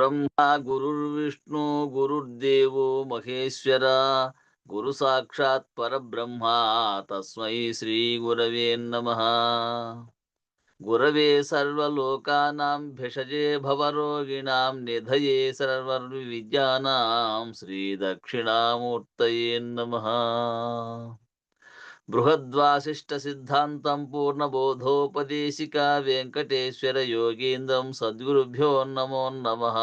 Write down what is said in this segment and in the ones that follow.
గురుర్బ్రహ్మ గురుర్విష్ణు గురుర్దేవో మహేశ్వర గురు సాక్షాత్ పరబ్రహ్మ తస్మై శ్రీ గురవే నమః. గురవే సర్వలోకానాం భిషజే భవరోగిణాం నిధయే సర్వవిద్యానాం శ్రీ దక్షిణామూర్తయే నమః. బృహద్వాసిష్ట సిద్ధాంతం పూర్ణబోధోపదేశికా వెంకటేశ్వర యోగీంద్రం సద్గురుభ్యో నమో నమః.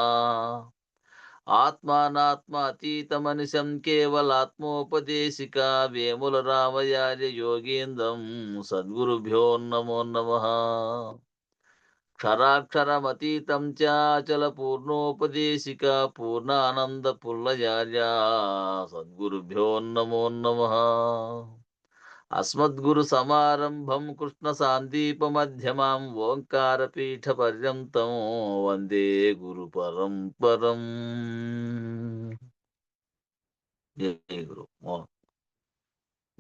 ఆత్మానాత్మ అతీతమనిశం కేవలాత్మోపదేశికా వేముల రామయార్య యోగీంద్రం సద్గురుభ్యో నమో నమః. క్షరాక్షరమతీతం చాచల పూర్ణోపదేశికా పూర్ణానంద పుల్లయార్య సద్గురుభ్యో నమో నమః. అస్మద్గురు సమారంభం కృష్ణ సాందీపమధ్యమాం ఓంకారపీఠ పర్యంతం వందే గురు పరంపరం. జై గురు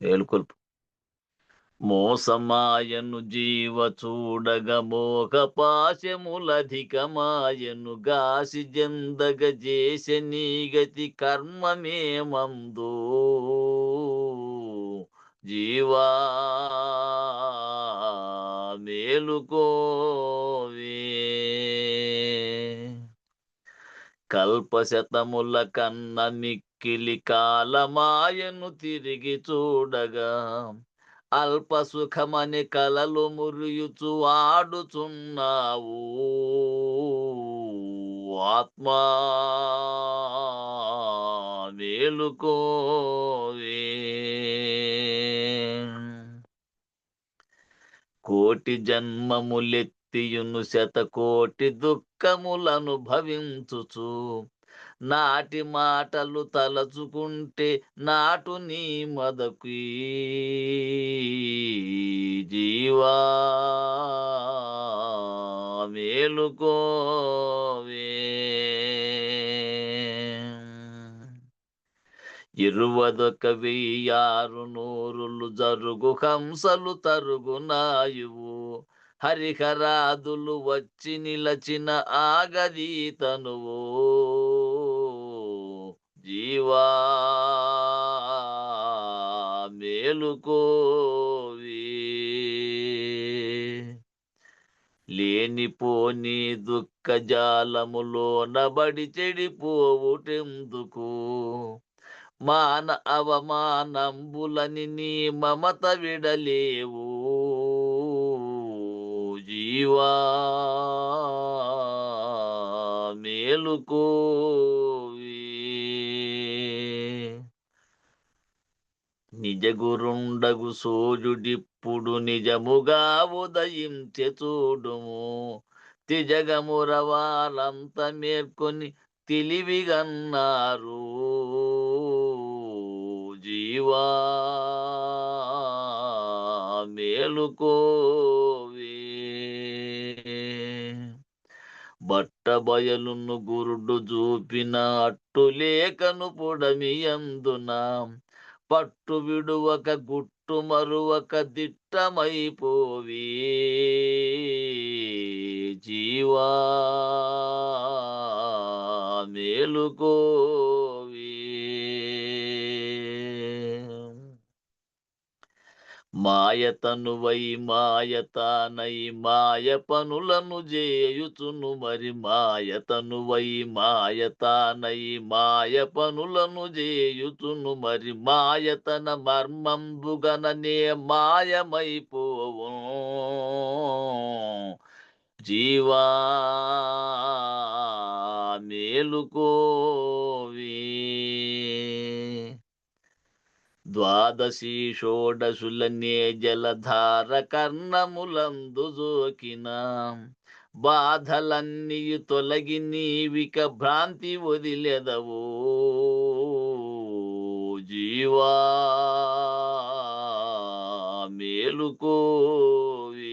ఏలుకొల్పు. మోసమాయను జీవ చూడగ మోహ పాశములధికమాయను గాసి జందగ చేస నీగతి కర్మమే మందు జీవా మేలుకోవే. కల్పశతముల కన్న మిక్కిలి కాలమాయను తిరిగి చూడగా అల్ప సుఖమని కలలు మురియుచు ఆడుచున్నావు ఆత్మా మేలుకోవే. కోటి జన్మములెత్తియును శతకోటి దుఃఖములను భవించుచు నాటి మాటలు తలచుకుంటే నాటు నీ మదకి జీవా మేలుకోవే. ఇరువదొక వెయ్యారు నూరులు జరుగు హంసలు తరుగునాయువు హరిహరాదులు వచ్చి నిలచిన ఆగదీతనువు జీవా మేలుకోవే. లేనిపోని దుఃఖ జాలములో నబడి చెడిపోవుటెందుకు మాన అవమానంబులని నీ మమత విడలేవు జీవా మేలుకోవే. నిజ గురుండగు సూర్యుడిప్పుడు నిజముగా ఉదయించె చూడుము తిజగమురవాలంత మేల్కొని తెలివిగన్నారు జీవా మేలుకోవే. బట్టబయలును గురుడు చూపిన అట్టులేకను పుడమియందున పట్టు విడువక గుట్టు మరువక దిట్టమైపోవే జీవా మేలుకోవే. మాయతనువై మాయతానై మాయ పనులను చేయుచును మరి మాయతనువై మాయతానై మాయ పనులను చేయుచును మరి మాయతన మర్మంబుగననే మాయమైపోవు జీవా మేలుకోవే. ద్వాదశీ షోడశులనే జలధార కర్ణములందు జోకిన బాధలన్నీయు తొలగి నీవిక భ్రాంతి వదిలెదవో జీవా మేలుకోవే.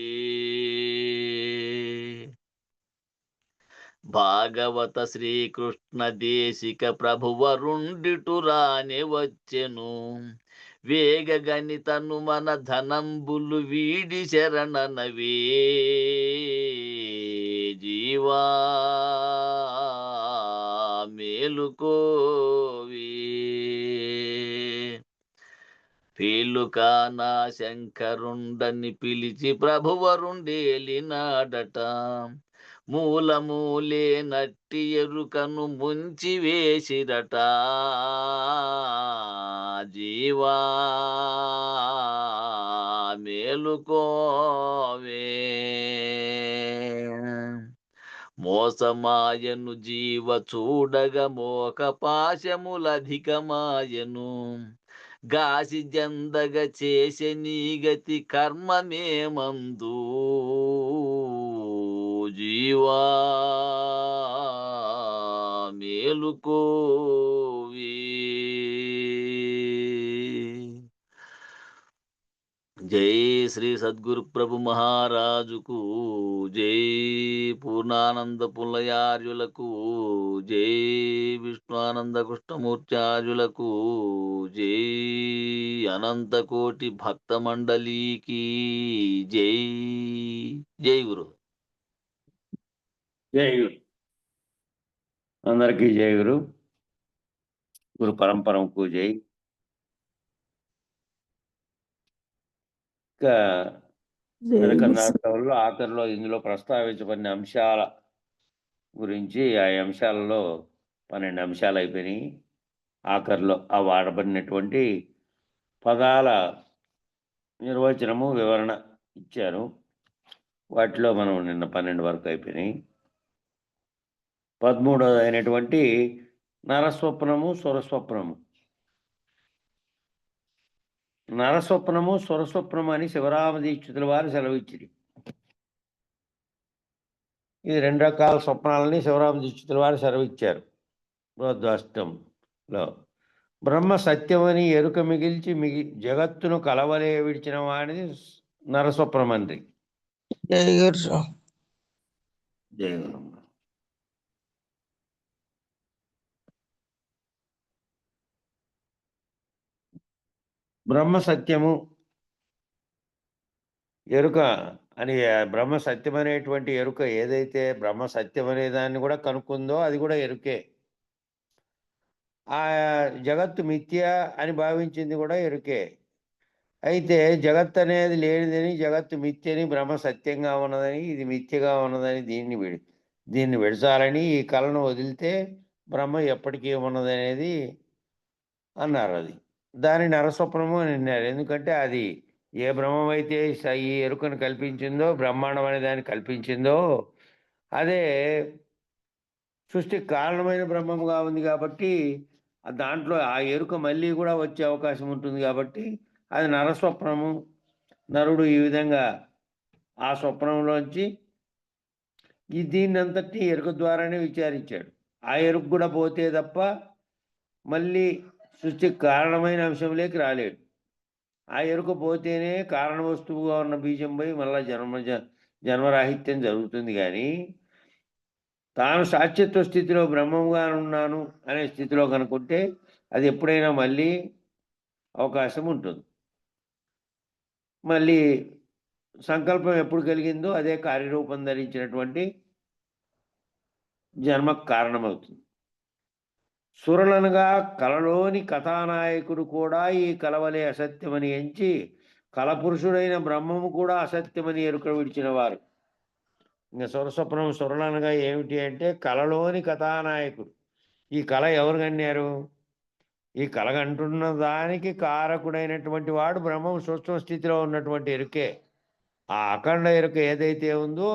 భాగవత శ్రీకృష్ణ దేశిక ప్రభువరుండిటురానే వచ్చెను వేగగనితను మన ధనంబులు వీడి శరణనవే జీవా మేలుకోవి. పేలుకానా శంకరుండని పిలిచి ప్రభువరుండేలినాడట. మూలమూలే నట్టి ఎరుకను ముంచి వేసిరట. జీవా మేలుకోవే. మోసమాయను జీవ చూడగ మోక పాశములధికమాయను. గాసి జందగ చేసే నీ గతి కర్మమేమందు. జీవా మేలుకోవి. జై శ్రీ సద్గురు ప్రభు మహారాజుకు జై. పూర్ణానంద పుల్లయార్యులకు జై. విష్ణుఆనంద కృష్ణమూర్త్యార్యులకు జై. అనంతకోటి భక్త మండలికి జై. జై గురు. జై గురు. అందరికీ జై గురు. గురు పరంపరకు జై. ఇంకా వెనకనాటకంలో ఆఖరిలో ఇందులో ప్రస్తావించబడిన అంశాల గురించి, ఆ అంశాలలో 12 అంశాలు అయిపోయినాయి. ఆఖరిలో ఆ వాడబడినటువంటి పదాల నిర్వచనము వివరణ ఇచ్చారు. వాటిలో మనం నిన్న 12 వరకు అయిపోయినాయి. 13వది అయినటువంటి నరస్వప్నము స్వరస్వప్నము. నరస్వప్నము స్వరస్వప్నము అని శివరామ దీక్షితుల వారు సెలవిచ్చిరి. ఇది 2 రకాల స్వప్నాలని శివరామ దీక్షితుల వారు సెలవిచ్చారు. బృహద్వాష్టంలో బ్రహ్మ సత్యమని ఎరుక మిగిల్చి జగత్తును కలవలే విడిచిన వాడిని నరస్వప్నమండ్రి. జై గురు. జయ గురు. బ్రహ్మ సత్యము ఎరుక అని, బ్రహ్మ సత్యం అనేటువంటి ఎరుక ఏదైతే బ్రహ్మ సత్యం అనే దాన్ని కూడా కనుక్కుందో అది కూడా ఎరుకే. ఆ జగత్తు మిథ్య అని భావించింది కూడా ఎరుకే. అయితే జగత్ అనేది లేనిదని, జగత్తు మిథ్యని, బ్రహ్మ సత్యంగా ఉన్నదని, ఇది మిథ్యగా ఉన్నదని దీన్ని విడచాలని, ఈ కళను వదిలితే బ్రహ్మ ఎప్పటికీ ఉన్నదనేది అన్నారు. అది దాని నరస్వప్నము అని అన్నారు. ఎందుకంటే అది ఏ బ్రహ్మమైతే ఈ ఎరుకను కల్పించిందో, బ్రహ్మాండం అనే దాన్ని కల్పించిందో, అదే సృష్టికి కారణమైన బ్రహ్మముగా ఉంది కాబట్టి దాంట్లో ఆ ఎరుక మళ్ళీ కూడా వచ్చే అవకాశం ఉంటుంది కాబట్టి అది నరస్వప్నము. నరుడు ఈ విధంగా ఆ స్వప్నంలోంచి దీన్నంతటి ఎరుక ద్వారానే విచారించాడు. ఆ ఎరుక కూడా పోతే తప్ప మళ్ళీ సృష్టికి కారణమైన అంశంలోకి రాలేడు. ఆ ఎరుక పోతేనే కారణ వస్తువుగా ఉన్న బీజం పోయి మళ్ళీ జన్మరాహిత్యం జరుగుతుంది. కానీ తాను సాక్షిత్వ స్థితిలో బ్రహ్మంగా ఉన్నాను అనే స్థితిలో కనుక్కుంటే అది ఎప్పుడైనా మళ్ళీ అవకాశం ఉంటుంది. మళ్ళీ సంకల్పం ఎప్పుడు కలిగిందో అదే కార్యరూపం ధరించినటువంటి జన్మకు కారణమవుతుంది. సురలనగా కలలోని కథానాయకుడు కూడా ఈ కలవలే అసత్యమని ఎంచి, కలపురుషుడైన బ్రహ్మము కూడా అసత్యమని ఎరుక విడిచిన వారు. ఇంకా స్వరస్వప్నం సురలనగా ఏమిటి అంటే కలలోని కథానాయకుడు. ఈ కళ ఎవరు కన్నారు? ఈ కలగంటున్న దానికి కారకుడైనటువంటి వాడు బ్రహ్మం సూక్ష్మ స్థితిలో ఉన్నటువంటి ఎరుకే. ఆ అఖండ ఎరుక ఏదైతే ఉందో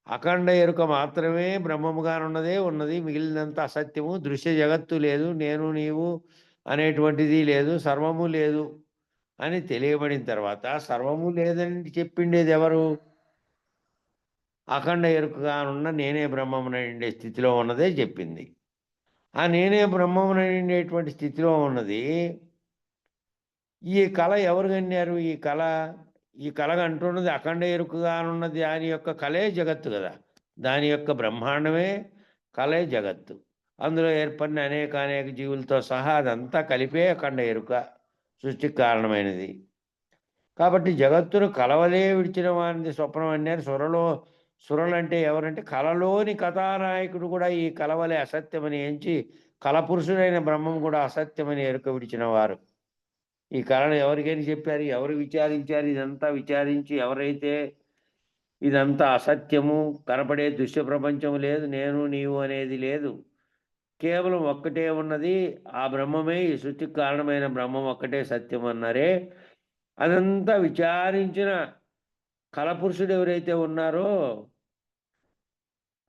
అఖండ ఎరుక మాత్రమే బ్రహ్మముగానున్నదే ఉన్నది. మిగిలినంత అసత్యము. దృశ్య జగత్తు లేదు, నేను నీవు అనేటువంటిది లేదు, సర్వము లేదు అని తెలియబడిన తర్వాత సర్వము లేదని చెప్పిండేది ఎవరు? అఖండ ఎరుకగానున్న నేనే బ్రహ్మమునండే స్థితిలో ఉన్నదే చెప్పింది. ఆ నేనే బ్రహ్మమునండేటువంటి స్థితిలో ఉన్నది. ఈ కళ ఎవరు కన్నారు? ఈ కళగా అంటున్నది అఖండ ఎరుకగానున్నది. దాని యొక్క కళే జగత్తు కదా. దాని యొక్క బ్రహ్మాండమే కళే జగత్తు. అందులో ఏర్పడిన అనేక జీవులతో సహా అదంతా కలిపే అఖండ ఎరుక సృష్టికి కారణమైనది. కాబట్టి జగత్తును కలవలే విడిచిన వారిని స్వప్నం అన్నారు. సురలు అంటే ఎవరంటే కలలోని కథానాయకుడు కూడా ఈ కలవలే అసత్యమని ఎంచి, కలపురుషుడైన బ్రహ్మం కూడా అసత్యమని ఎరుక విడిచిన వారు. ఈ కళను ఎవరికైనా చెప్పారు, ఎవరు విచారించారు, ఇదంతా విచారించి ఎవరైతే ఇదంతా అసత్యము, కనపడే దృశ్య ప్రపంచం లేదు, నేను నీవు అనేది లేదు, కేవలం ఒక్కటే ఉన్నది, ఆ బ్రహ్మమే ఈ సృష్టికి కారణమైన బ్రహ్మం ఒక్కటే సత్యం అన్నారే, అదంతా విచారించిన కలపురుషుడు ఎవరైతే ఉన్నారో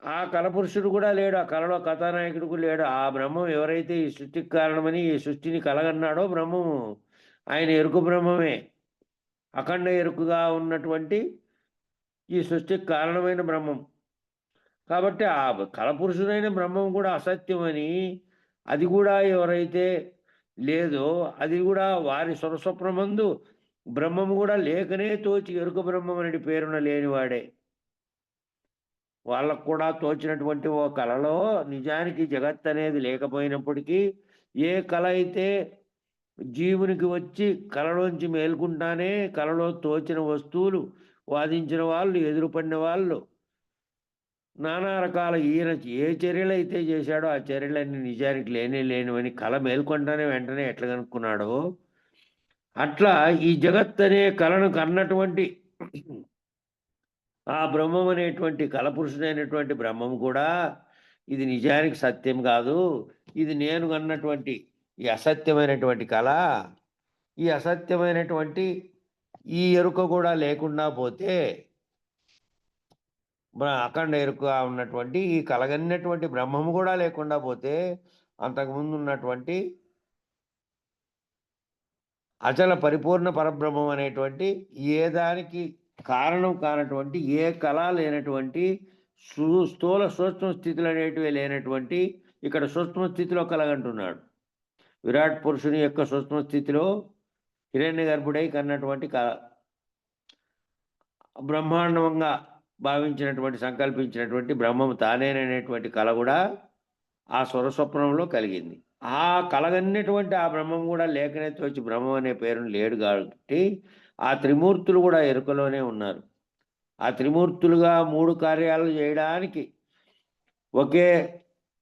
ఆ కలపురుషుడు కూడా లేడు. ఆ కలలో కథానాయకుడు కూడా లేడు. ఆ బ్రహ్మం ఎవరైతే ఈ సృష్టికి కారణమని ఈ సృష్టిని కలగన్నాడో బ్రహ్మము, ఆయన ఎరుక బ్రహ్మమే. అఖండ ఎరుకగా ఉన్నటువంటి ఈ సృష్టికి కారణమైన బ్రహ్మం. కాబట్టి ఆ కలపురుషుడైన బ్రహ్మం కూడా అసత్యమని, అది కూడా ఎవరైతే లేదో, అది కూడా వారి స్వరస్వప్నమందు బ్రహ్మము కూడా లేకనే తోచి ఎరుక బ్రహ్మం అనేది పేరున లేనివాడే. వాళ్ళకు కూడా తోచినటువంటి ఓ కలలో నిజానికి జగత్ అనేది లేకపోయినప్పటికీ, ఏ కల అయితే జీవునికి వచ్చి కలలోంచి మేల్కుంటానే కలలో తోచిన వస్తువులు వాదించిన వాళ్ళు, ఎదురుపడిన వాళ్ళు, నానా రకాల ఈయన ఏ చర్యలైతే చేశాడో ఆ చర్యలన్నీ నిజానికి లేనే లేనివని కల మేల్కొంటానే వెంటనే ఎట్లా కనుక్కున్నాడో, అట్లా ఈ జగత్ అనే కలను కన్నటువంటి ఆ బ్రహ్మం అనేటువంటి కలపురుషుడైనటువంటి బ్రహ్మం కూడా ఇది నిజానికి సత్యం కాదు, ఇది నేను అన్నటువంటి ఈ అసత్యమైనటువంటి కళ, ఈ అసత్యమైనటువంటి ఈ ఎరుక కూడా లేకుండా పోతే, అఖండ ఎరుక ఉన్నటువంటి ఈ కలగన్నటువంటి బ్రహ్మము కూడా లేకుండా పోతే, అంతకుముందు ఉన్నటువంటి అచల పరిపూర్ణ పరబ్రహ్మం అనేటువంటి ఏ దానికి కారణం కానటువంటి, ఏ కళ లేనటువంటి, స్థూల సూక్ష్మ స్థితులు అనేటివి లేనటువంటి, ఇక్కడ సూక్ష్మ స్థితిలో కలగంటున్నాడు. విరాట్ పురుషుని యొక్క సూక్ష్మ స్థితిలో హిరణ్య గర్భుడై కన్నటువంటి బ్రహ్మాండంగా భావించినటువంటి, సంకల్పించినటువంటి బ్రహ్మము తానేననేటువంటి కళ కూడా ఆ స్వరస్వప్నంలో కలిగింది. ఆ కలగన్నటువంటి ఆ బ్రహ్మం కూడా లేకనే తోచి బ్రహ్మం అనే పేరును లేడు కాబట్టి, ఆ త్రిమూర్తులు కూడా ఎరుకలోనే ఉన్నారు. ఆ త్రిమూర్తులుగా 3 కార్యాలు చేయడానికి ఒకే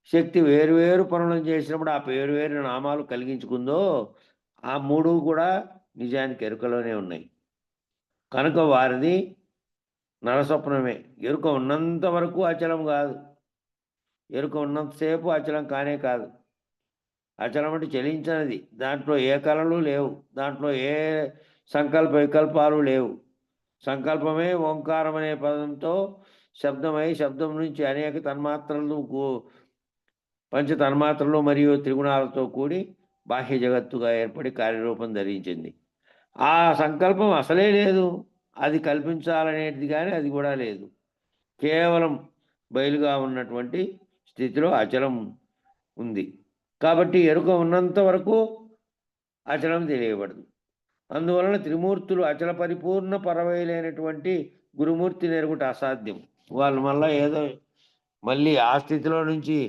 శక్తి వేరు వేరు పనులను చేసినప్పుడు ఆ వేరు వేరు నామాలు కలిగించుకుందో, ఆ 3 కూడా నిజానికి ఎరుకలోనే ఉన్నాయి. కనుక వారిది నరస్వప్నమే. ఎరుక ఉన్నంత వరకు అచలం కాదు. ఎరుక ఉన్నంతసేపు అచలం కానే కాదు. అచలం అంటే చలించనిది. దాంట్లో ఏ కళలు లేవు. దాంట్లో ఏ సంకల్ప వికల్పాలు లేవు. సంకల్పమే ఓంకారం అనే పదంతో శబ్దమై, శబ్దం నుంచి అనేక తన్మాత్రలు, పంచ తన్మాత్రలు మరియు త్రిగుణాలతో కూడి బాహ్య జగత్తుగా ఏర్పడి కార్యరూపం ధరించింది. ఆ సంకల్పం అసలే లేదు. అది కల్పించాలనేది కానీ అది కూడా లేదు. కేవలం బయలుగా ఉన్నటువంటి స్థితిలో అచలం ఉంది. కాబట్టి ఎరుక ఉన్నంత వరకు అచలం తెలియబడదు. అందువలన త్రిమూర్తులు అచల పరిపూర్ణ పరవైలైనటువంటి గురుమూర్తిని ఎరుగుట అసాధ్యం. వాళ్ళు మళ్ళీ ఆ స్థితిలో నుంచి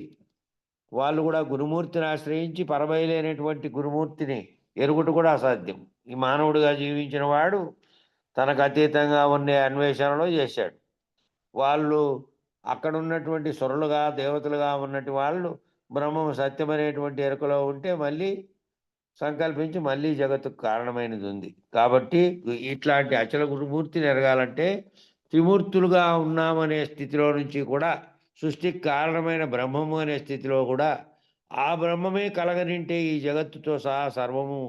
వాళ్ళు కూడా గురుమూర్తిని ఆశ్రయించి పరబయలైనటువంటి గురుమూర్తిని ఎరుగుట కూడా అసాధ్యం. ఈ మానవుడిగా జీవించిన వాడు తనకు అతీతంగా ఉండే అన్వేషణలో చేశాడు. వాళ్ళు అక్కడ ఉన్నటువంటి సురులుగా, దేవతలుగా ఉన్నటి వాళ్ళు బ్రహ్మము సత్యమనేటువంటి ఎరుకలో ఉంటే మళ్ళీ సంకల్పించి మళ్ళీ జగత్తుకు కారణమైనది ఉంది. కాబట్టి ఇట్లాంటి అచల గురుమూర్తిని ఎరగాలంటే త్రిమూర్తులుగా ఉన్నామనే స్థితిలో నుంచి కూడా సృష్టికి కారణమైన బ్రహ్మము అనే స్థితిలో కూడా ఆ బ్రహ్మమే కలగనింటే ఈ జగత్తుతో సహా సర్వము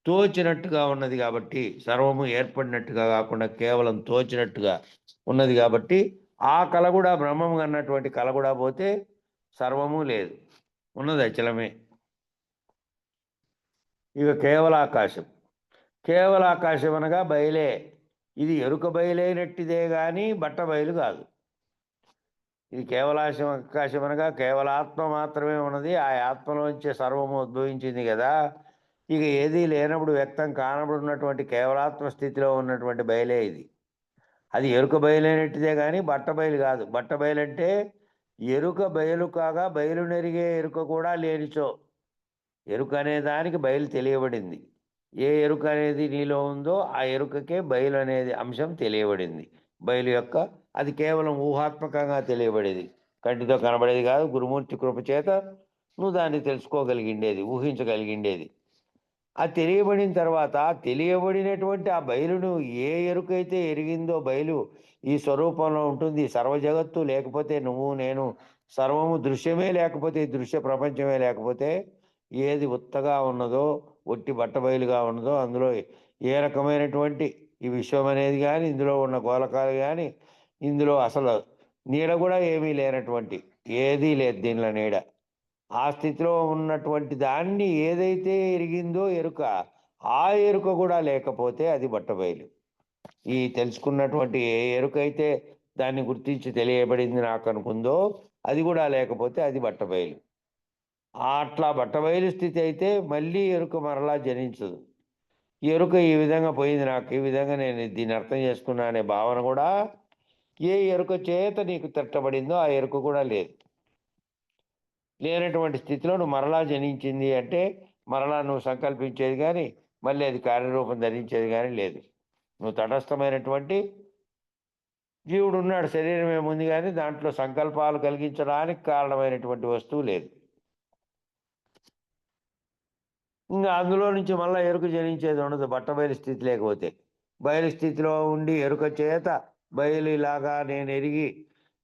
తోచినట్టుగా ఉన్నది కాబట్టి, సర్వము ఏర్పడినట్టుగా కాకుండా కేవలం తోచినట్టుగా ఉన్నది కాబట్టి, ఆ కళ కూడా బ్రహ్మము అన్నటువంటి కళ కూడా పోతే సర్వము లేదు, ఉన్నది అచలమే. ఇక కేవలాకాశం. కేవలాకాశం అనగా బయలే. ఇది ఎరుక బయలైనట్టిదే కానీ బట్ట బయలు కాదు. ఇది ఆకాశం అనగా కేవలాత్మ మాత్రమే ఉన్నది. ఆ ఆత్మలోంచే సర్వము ఉద్భవించింది కదా. ఇక ఏదీ లేనప్పుడు వ్యక్తం కానబడినటువంటి కేవలాత్మ స్థితిలో ఉన్నటువంటి బయలే ఇది. అది ఎరుక బయలైనట్టిదే కానీ బట్ట బయలు కాదు. బట్ట బయలంటే ఎరుక బయలు కాగా బయలు నెరిగే ఎరుక కూడా లేనిచో. ఎరుక అనే దానికి బయలు తెలియబడింది. ఏ ఎరుక అనేది నీలో ఉందో ఆ ఎరుకకే బయలు అనేది అంశం తెలియబడింది. బయలు యొక్క అది కేవలం ఊహాత్మకంగా తెలియబడేది, కంటితో కనబడేది కాదు. గురుమూర్తి కృపచేత నువ్వు దాన్ని తెలుసుకోగలిగిండేది, ఊహించగలిగిండేది. ఆ తెలియబడిన తర్వాత తెలియబడినటువంటి ఆ బయలును ఏ ఎరుకైతే ఎరిగిందో బయలు ఈ స్వరూపంలో ఉంటుంది. సర్వ జగత్తు లేకపోతే నువ్వు నేను సర్వము దృశ్యమే లేకపోతే ఈ దృశ్య ప్రపంచమే లేకపోతే ఏది ఉత్తగా ఉన్నదో ఒట్టి బట్టబయలుగా ఉన్నదో అందులో ఏ రకమైనటువంటి ఈ విశ్వం అనేది కానీ ఇందులో ఉన్న గోళకాలు కానీ ఇందులో అసలు నీడ కూడా ఏమీ లేనటువంటి ఏదీ లేదు దీనిలో నీడ. ఆ స్థితిలో ఉన్నటువంటి దాన్ని ఏదైతే ఎరిగిందో ఎరుక, ఆ ఎరుక కూడా లేకపోతే అది బట్టబయలు. ఈ తెలుసుకున్నటువంటి ఏ ఎరుకైతే దాన్ని గుర్తించి తెలియబడింది నాకనుకుందో, అది కూడా లేకపోతే అది బట్టబయలు. అట్లా బట్టబయలు స్థితి అయితే మళ్ళీ ఎరుక మరలా జనించదు. ఈ ఎరుక ఈ విధంగా పోయింది నాకు, ఈ విధంగా నేను దీన్ని అర్థం చేసుకున్నా అనే భావన కూడా ఏ ఎరుక చేత నీకు తట్టబడిందో ఆ ఎరుక కూడా లేదు. లేనటువంటి స్థితిలో నువ్వు మరలా జనించింది అంటే మరలా నువ్వు సంకల్పించేది కానీ మళ్ళీ అది కార్యరూపం ధరించేది కానీ లేదు. నువ్వు తటస్థమైనటువంటి జీవుడు ఉన్నాడు, శరీరం ఏముంది కానీ దాంట్లో సంకల్పాలు కలిగించడానికి కారణమైనటువంటి వస్తువు లేదు. ఇంకా అందులో నుంచి మళ్ళీ ఎరుక జనించేది ఉండదు బట్టబయలు స్థితి లేకపోతే. బయలు స్థితిలో ఉండి ఎరుక చేత బయలు ఇలాగా నేను ఎరిగి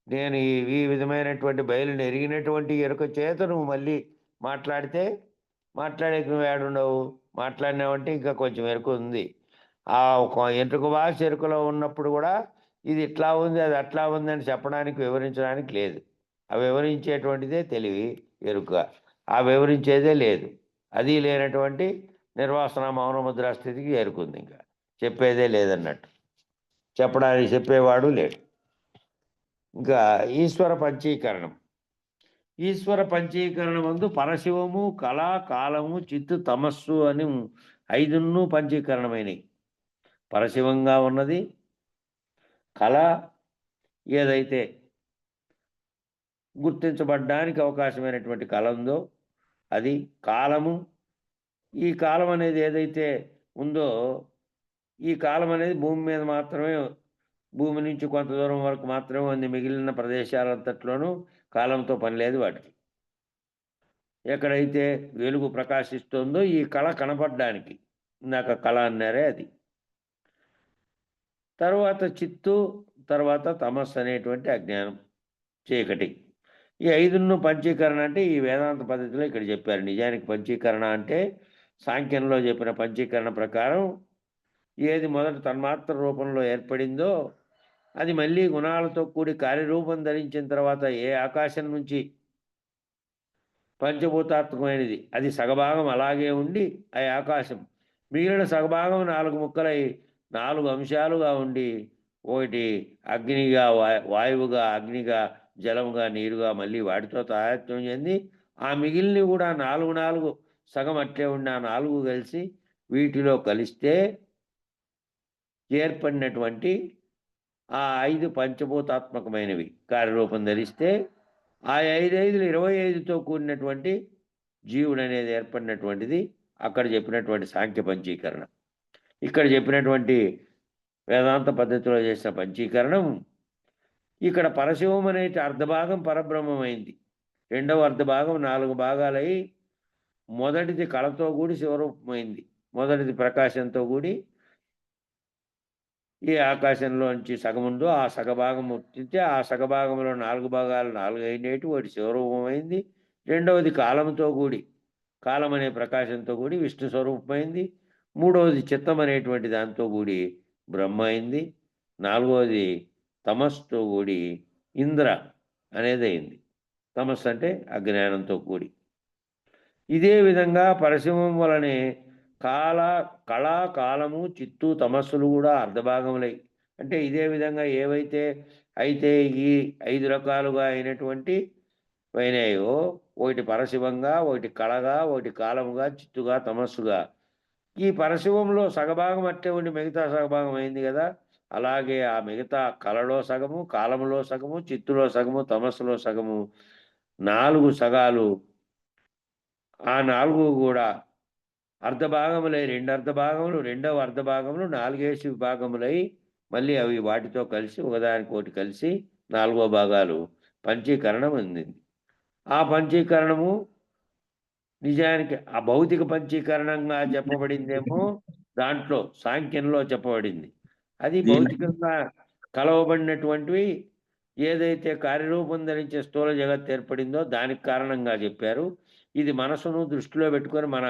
నేను ఈ విధమైనటువంటి బయలుని ఎరిగినటువంటి ఎరుక చేత నువ్వు మళ్ళీ మాట్లాడితే మాట్లాడేకి నువ్వు ఏడుండవు. మాట్లాడినావంటే ఇంకా కొంచెం ఎరుక ఉంది. ఆ ఒక ఎరుక భాష ఎరుకలో ఉన్నప్పుడు కూడా ఇది ఇట్లా ఉంది అది అట్లా ఉంది అని చెప్పడానికి వివరించడానికి లేదు. ఆ వివరించేటువంటిదే తెలివి ఎరుక. ఆ వివరించేదే లేదు. అది లేనటువంటి నిర్వాసన మౌన ముద్రా స్థితికి చేరుకుంది. ఇంకా చెప్పేదే లేదన్నట్టు, చెప్పడానికి చెప్పేవాడు లేడు. ఇంకా ఈశ్వర పంచీకరణం. ఈశ్వర పంచీకరణం అందు పరశివము కళ కాలము చిత్తు తమస్సు అని 5 పంచీకరణమైనవి. పరశివంగా ఉన్నది కళ, ఏదైతే గుర్తించబడ్డానికి అవకాశమైనటువంటి కళ ఉందో అది. కాలము, ఈ కాలం అనేది ఏదైతే ఉందో ఈ కాలం అనేది భూమి మీద మాత్రమే, భూమి నుంచి కొంత దూరం వరకు మాత్రమే ఉంది. మిగిలిన ప్రదేశాలంతట్లోనూ కాలంతో పని లేదు వాటికి. ఎక్కడైతే వెలుగు ప్రకాశిస్తుందో ఈ కళ కనపడడానికి, ఇందాక కళ అన్నారే అది. తర్వాత చిత్తు, తర్వాత తమస్సు అనేటువంటి అజ్ఞానం, చీకటి. ఈ 5 పంచీకరణ అంటే ఈ వేదాంత పద్ధతిలో ఇక్కడ చెప్పారు. నిజానికి పంచీకరణ అంటే సాంఖ్యంలో చెప్పిన పంచీకరణ ప్రకారం ఏది మొదట తన్మాత్ర రూపంలో ఏర్పడిందో అది మళ్ళీ గుణాలతో కూడి కార్యరూపం ధరించిన తర్వాత ఏ ఆకాశం నుంచి పంచభూతాత్మకమైనది అది సగభాగం అలాగే ఉండి ఆ ఆకాశం మిగిలిన సగభాగం 4 ముక్కలై 4 అంశాలుగా ఉండి ఒకటి అగ్నిగా వాయువుగా, అగ్నిగా, జలముగా, నీరుగా మళ్ళీ వాటితో తాదాత్మ్యం చెంది ఆ మిగిలినవి కూడా 4 సగం అట్లే ఉండి ఆ 4 కలిసి వీటిలో కలిస్తే ఏర్పడినటువంటి ఆ 5 పంచభూతాత్మకమైనవి కార్యరూపం ధరిస్తే ఆ 5 25తో కూడినటువంటి జీవుడు అనేది ఏర్పడినటువంటిది అక్కడ చెప్పినటువంటి సాంఖ్య పంచీకరణ. ఇక్కడ చెప్పినటువంటి వేదాంత పద్ధతిలో చేసిన పంచీకరణం ఇక్కడ పరశివం అనే అర్ధభాగం పరబ్రహ్మమైంది. రెండవ అర్ధభాగం 4 భాగాలై మొదటిది కళతో కూడి శివరూపమైంది. మొదటిది ప్రకాశంతో కూడి ఏ ఆకాశంలోంచి సగం ఉందో ఆ సగభాగం ముట్టితే ఆ సగభాగంలో 4 భాగాలు 4 అయినట్టు వాటి శివరూపమైంది. రెండవది కాలంతో కూడి, కాలం అనే ప్రకాశంతో కూడి విష్ణు స్వరూపమైంది. మూడవది చిత్తం అనేటువంటి దాంతో కూడి బ్రహ్మ అయింది. నాలుగవది తమస్తో కూడి ఇంద్ర అనేది అయింది. తమస్సు అంటే అజ్ఞానంతో కూడి. ఇదే విధంగా పరశివం వలనే కళ, కాలము, చిత్తు, తమస్సులు కూడా అర్ధభాగములై, అంటే ఇదే విధంగా ఏవైతే అయితే ఈ 5 రకాలుగా అయినటువంటి అయినాయో, ఒకటి పరశివంగా, ఒకటి కళగా, ఒకటి కాలముగా, చిత్తుగా, తమస్సుగా. ఈ పరశివంలో సగభాగం అట్టే ఉండి మిగతా సగభాగం అయింది కదా, అలాగే ఆ మిగతా కళలో సగము, కాలములో సగము, చిత్తులో సగము, తమస్సులో సగము 4 సగాలు. ఆ 4 కూడా అర్ధభాగములై 2 అర్ధభాగములు, రెండవ అర్ధభాగములు 4 విభాగములై మళ్ళీ అవి వాటితో కలిసి ఒకదానికొకటి కలిసి 4వ భాగాలు పంచీకరణం అందింది. ఆ పంచీకరణము నిజానికి ఆ భౌతిక పంచీకరణంగా చెప్పబడిందేమో దాంట్లో సాంఖ్యంలో చెప్పబడింది. అది దీన్ని భౌతికంగా కలవబడినటువంటివి ఏదైతే కార్యరూపం ధరించే స్థూల జగత్తు ఏర్పడిందో దానికి కారణంగా చెప్పారు. ఇది మనసును దృష్టిలో పెట్టుకొని మన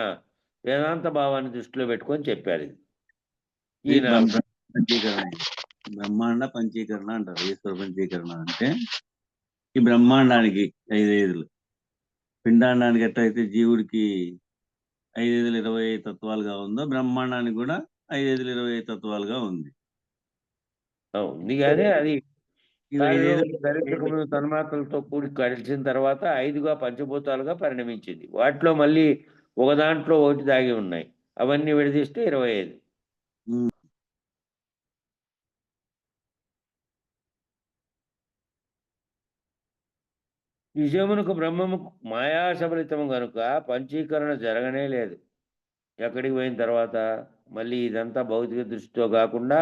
వేదాంత భావాన్ని దృష్టిలో పెట్టుకొని చెప్పారు ఇది. ఈ ఇది నాలుగు పంచీకరణ. బ్రహ్మాండ పంచీకరణ అంటారు. ఈశ్వర పంచీకరణ అంటే ఈ బ్రహ్మాండానికి 5 పిండాండానికి ఎట్లయితే జీవుడికి 5 25 తత్వాలుగా ఉందో బ్రహ్మాండానికి కూడా 5 25 తత్వాలుగా ఉంది. ఉంది కానీ అది ఇవి 5 కార్యరూపం ధరించకముందు తన్మాత్రలతో కూడి కలిసిన తర్వాత 5గా పంచభూతాలుగా పరిణమించింది. వాటిలో మళ్ళీ ఒక దాంట్లో ఒకటి దాగి ఉన్నాయి. అవన్నీ విడదీస్తే 25. నిజమునకు బ్రహ్మము మాయా సబలితము గనుక పంచీకరణ జరగనే లేదు. ఎక్కడికి పోయిన తర్వాత మళ్ళీ ఇదంతా భౌతిక దృష్టితో కాకుండా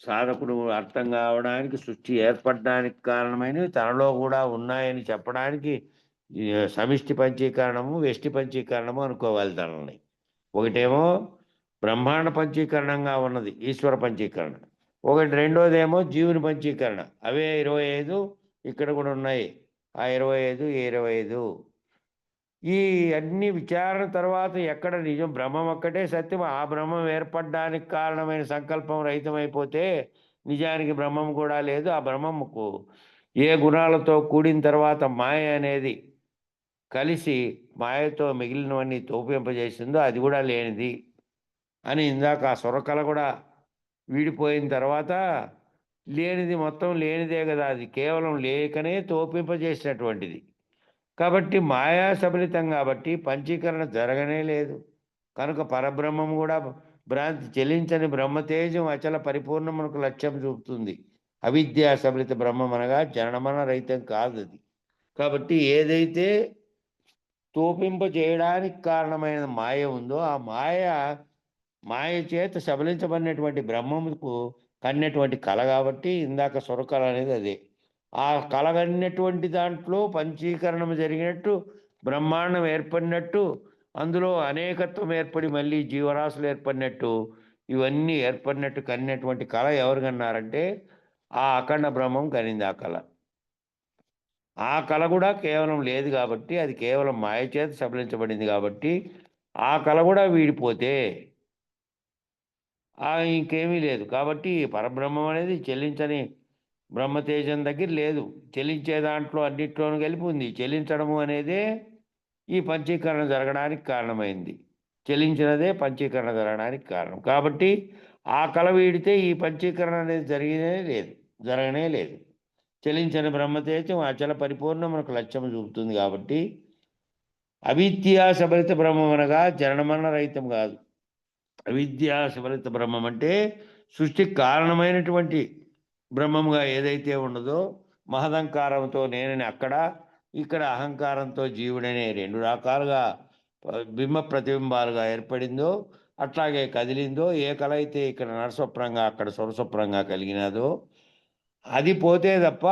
సాధకుడు అర్థం కావడానికి, సృష్టి ఏర్పడడానికి కారణమైనవి తనలో కూడా ఉన్నాయని చెప్పడానికి సమిష్టి పంచీకరణము, వెష్టి పంచీకరణము అనుకోవాలి తనని. ఒకటేమో బ్రహ్మాండ పంచీకరణంగా ఉన్నది ఈశ్వర పంచీకరణ. ఒకటి రెండోదేమో జీవుని పంచీకరణ. అవే 25 ఇక్కడ కూడా ఉన్నాయి. ఆ 25 25 ఈ అన్ని విచారణ తర్వాత ఎక్కడ నిజం బ్రహ్మం ఒక్కటే సత్యం. ఆ బ్రహ్మం ఏర్పడడానికి కారణమైన సంకల్పం రహితమైపోతే నిజానికి బ్రహ్మం కూడా లేదు. ఆ బ్రహ్మముకు ఏ గుణాలతో కూడిన తర్వాత మాయ అనేది కలిసి మాయతో మిగిలినవన్నీ తోపింపజేసిందో అది కూడా లేనిది అని ఇందాక ఆ సొరకల కూడా వీడిపోయిన తర్వాత లేనిది మొత్తం లేనిదే కదా, అది కేవలం లేకనే తోపింపజేసినటువంటిది. కాబట్టి మాయా సబలితం కాబట్టి పంచీకరణ జరగనే లేదు. కనుక పరబ్రహ్మం కూడా భ్రాంతి చెలించని బ్రహ్మతేజం అచల పరిపూర్ణమునకు లక్ష్యం చూపుతుంది. అవిద్యా సబలిత బ్రహ్మం అనగా జననమన రహితం కాదు అది. కాబట్టి ఏదైతే తోపింపజేయడానికి కారణమైన మాయ ఉందో ఆ మాయ చేత సబలించబడినటువంటి బ్రహ్మముకు కన్నటువంటి కళ కాబట్టి ఇందాక సొరకళ అనేది అదే. ఆ కలగన్నటువంటి దాంట్లో పంచీకరణం జరిగినట్టు, బ్రహ్మాండం ఏర్పడినట్టు, అందులో అనేకత్వం ఏర్పడి మళ్ళీ జీవరాశులు ఏర్పడినట్టు, ఇవన్నీ ఏర్పడినట్టు కన్నటువంటి కళ ఎవరు కన్నారంటే ఆ అఖండ బ్రహ్మం కనింది ఆ కళ. ఆ కళ కూడా కేవలం లేదు కాబట్టి, అది కేవలం మాయ చేత సబలించబడింది కాబట్టి ఆ కళ కూడా వీడిపోతే ఇంకేమీ లేదు. కాబట్టి పరబ్రహ్మం అనేది చెల్లించని బ్రహ్మతేజం దగ్గర లేదు. చెలించే దాంట్లో అన్నిట్లోనూ కలిపి ఉంది. చెలించడము అనేదే ఈ పంచీకరణ జరగడానికి కారణమైంది. చెలించినదే పంచీకరణ జరగడానికి కారణం. కాబట్టి ఆ కళ వీడితే ఈ పంచీకరణ అనేది జరగనే లేదు. చెలించని బ్రహ్మతేజం అచల పరిపూర్ణమునకు లక్ష్యం చూపుతుంది. కాబట్టి అవిద్యా సబలిత బ్రహ్మం అనగా జననమరణ రహితం కాదు. అవిద్యా సబలిత బ్రహ్మం అంటే సృష్టికి కారణమైనటువంటి బ్రహ్మముగా ఏదైతే ఉన్నదో మహదహంకారంతో నేనని అక్కడ, ఇక్కడ అహంకారంతో జీవుడనే 2 రకాలుగా బింబ ప్రతిబింబాలుగా ఏర్పడిందో, అట్లాగే కదిలిందో, ఏ కళ అయితే ఇక్కడ నరస్వప్నంగా అక్కడ స్వరస్వప్నంగా కలిగినదో అది పోతే తప్ప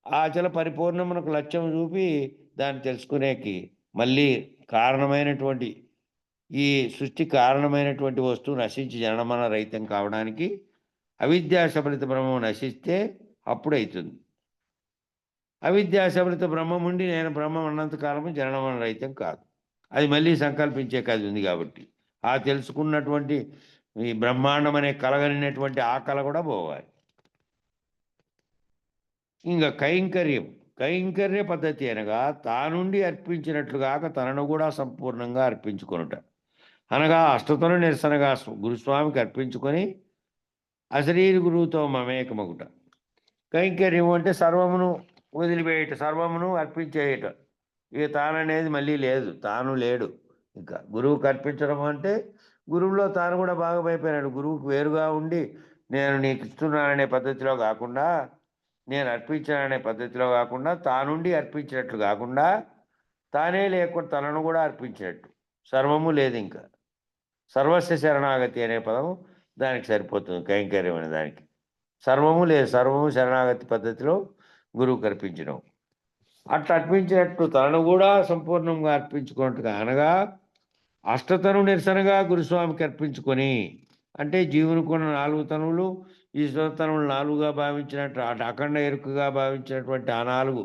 అచల పరిపూర్ణమునకు లక్ష్యం చూపి దాన్ని తెలుసుకునేకి మళ్ళీ కారణమైనటువంటి ఈ సృష్టి కారణమైనటువంటి వస్తువు నశించి జననమరణ రహితం కావడానికి అవిద్యా సబలిత బ్రహ్మం నశిస్తే అప్పుడవుతుంది. అవిద్యా సబలిత బ్రహ్మం ఉండి నేను బ్రహ్మం అన్నంత కాలము జననమరణ రహితం కాదు. అది మళ్ళీ సంకల్పించే కథ ఉంది కాబట్టి ఆ తెలుసుకున్నటువంటి ఈ బ్రహ్మాండం అనే కలగలిగినటువంటి ఆ కళ కూడా పోవాలి. ఇంకా కైంకర్య పద్ధతి అనగా తానుండి అర్పించినట్లుగాక తనను కూడా సంపూర్ణంగా అర్పించుకొనుట అనగా అష్టతను నిరసనగా గురుస్వామికి అర్పించుకొని అశరీరి గురువుతో మమేకమగుట. కైంకర్యం అంటే సర్వమును వదిలివేయట, సర్వమును అర్పించేయట. ఇక తాననేది మళ్ళీ లేదు, తాను లేడు. ఇంకా గురువుకి అర్పించడం అంటే గురువులో తాను కూడా భాగమైపోయినాడు. గురువుకు వేరుగా ఉండి నేను నీకు ఇస్తున్నాననే పద్ధతిలో కాకుండా, నేను అర్పించాననే పద్ధతిలో కాకుండా, తానుండి అర్పించినట్లు కాకుండా, తానే లేకుండా తనను కూడా అర్పించినట్టు. సర్వము లేదు. ఇంకా సర్వస్య శరణాగతి అనే పదం దానికి సరిపోతుంది. కైంకర్యం అనే దానికి సర్వము లేదు. సర్వము శరణాగతి పద్ధతిలో గురువు కల్పించడం. అట్లా అర్పించినట్టు తనను కూడా సంపూర్ణంగా అర్పించుకున్నట్టుగా అనగా అష్టతను నిరసనగా గురుస్వామికి అర్పించుకొని, అంటే జీవునికున్న 4 తనువులు, ఈశ్వరతనువులు 4గా భావించినట్టు అటు అఖండ ఎరుకగా భావించినటువంటి ఆ 4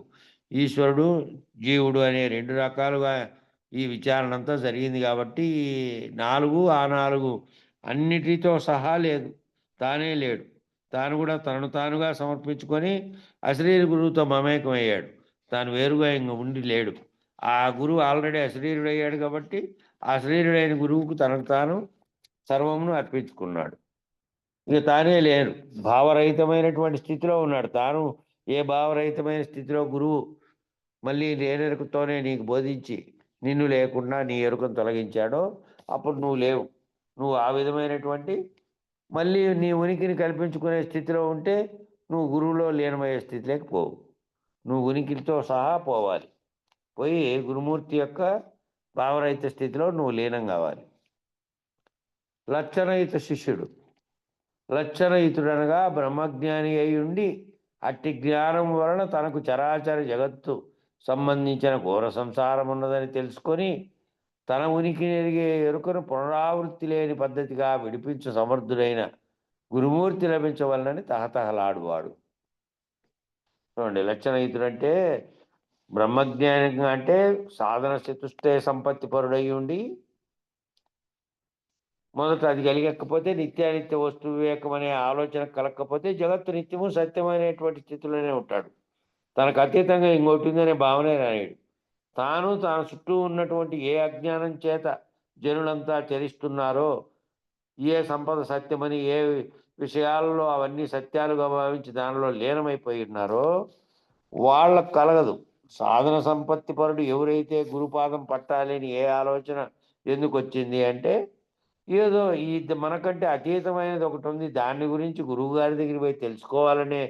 ఈశ్వరుడు, జీవుడు అనే 2 రకాలుగా ఈ విచారణ అంతా జరిగింది కాబట్టి, ఈ 4 ఆ 4 అన్నిటితో సహా లేదు. తానే లేడు. తాను కూడా తనను తానుగా సమర్పించుకొని అశరీర గురువుతో మమేకమయ్యాడు. తాను వేరుగా ఇంక ఉండి లేడు. ఆ గురువు ఆల్రెడీ అశరీరుడయ్యాడు కాబట్టి అశరీరుడైన గురువుకు తనకు తాను సర్వమును అర్పించుకున్నాడు. ఇక తానే లేను. భావరహితమైనటువంటి స్థితిలో ఉన్నాడు. తాను ఏ భావరహితమైన స్థితిలో గురువు మళ్ళీ లేనెరుకతోనే నీకు బోధించి నిన్ను లేకుండా నీ ఎరుకను తొలగించాడో అప్పుడు నువ్వు లేవు. నువ్వు ఆ విధమైనటువంటి మళ్ళీ నీ ఉనికిని కల్పించుకునే స్థితిలో ఉంటే నువ్వు గురువులో లీనమయ్యే స్థితిలోకి పోవు. నువ్వు ఉనికితో సహా పోవాలి. పోయి గురుమూర్తి యొక్క భావరహిత స్థితిలో నువ్వు లీనం కావాలి. లక్షణయుత శిష్యుడు. లక్షణయుతుడనగా బ్రహ్మజ్ఞాని అయి ఉండి అట్టి జ్ఞానం వలన తనకు చరాచర జగత్తు సంబంధించిన ఘోర సంసారం ఉన్నదని తెలుసుకొని తన ఉనికి ఎరిగే ఎరుకను పునరావృత్తి లేని పద్ధతిగా విడిపించు సమర్థుడైన గురుమూర్తి లభించవలనని తహతహలాడువాడు. చూడండి, లక్షణయుతుడంటే బ్రహ్మజ్ఞానిగా అంటే సాధన చతుష్టే సంపత్తి పరుడై ఉండి మొదట అది కలిగకపోతే నిత్యానిత్య వస్తు వివేకం అనే ఆలోచన కలగకపోతే జగత్తు నిత్యము సత్యమైనటువంటి స్థితిలోనే ఉంటాడు. తనకు అతీతంగా ఇంకోటి ఉందనే భావనే రానేడు. తాను తన చుట్టూ ఉన్నటువంటి ఏ అజ్ఞానం చేత జనులంతా చరిస్తున్నారో, ఏ సంపద సత్యమని ఏ విషయాల్లో అవన్నీ సత్యాలుగా భావించి దానిలో లీనమైపోయి ఉన్నారో వాళ్ళకు కలగదు. సాధన సంపత్తి పరుడు ఎవరైతే గురుపాదం పట్టాలని ఏ ఆలోచన ఎందుకు వచ్చింది అంటే, ఏదో ఈ మనకంటే అతీతమైనది ఒకటి ఉంది, దాని గురించి గురువుగారి దగ్గరికి పోయి తెలుసుకోవాలనే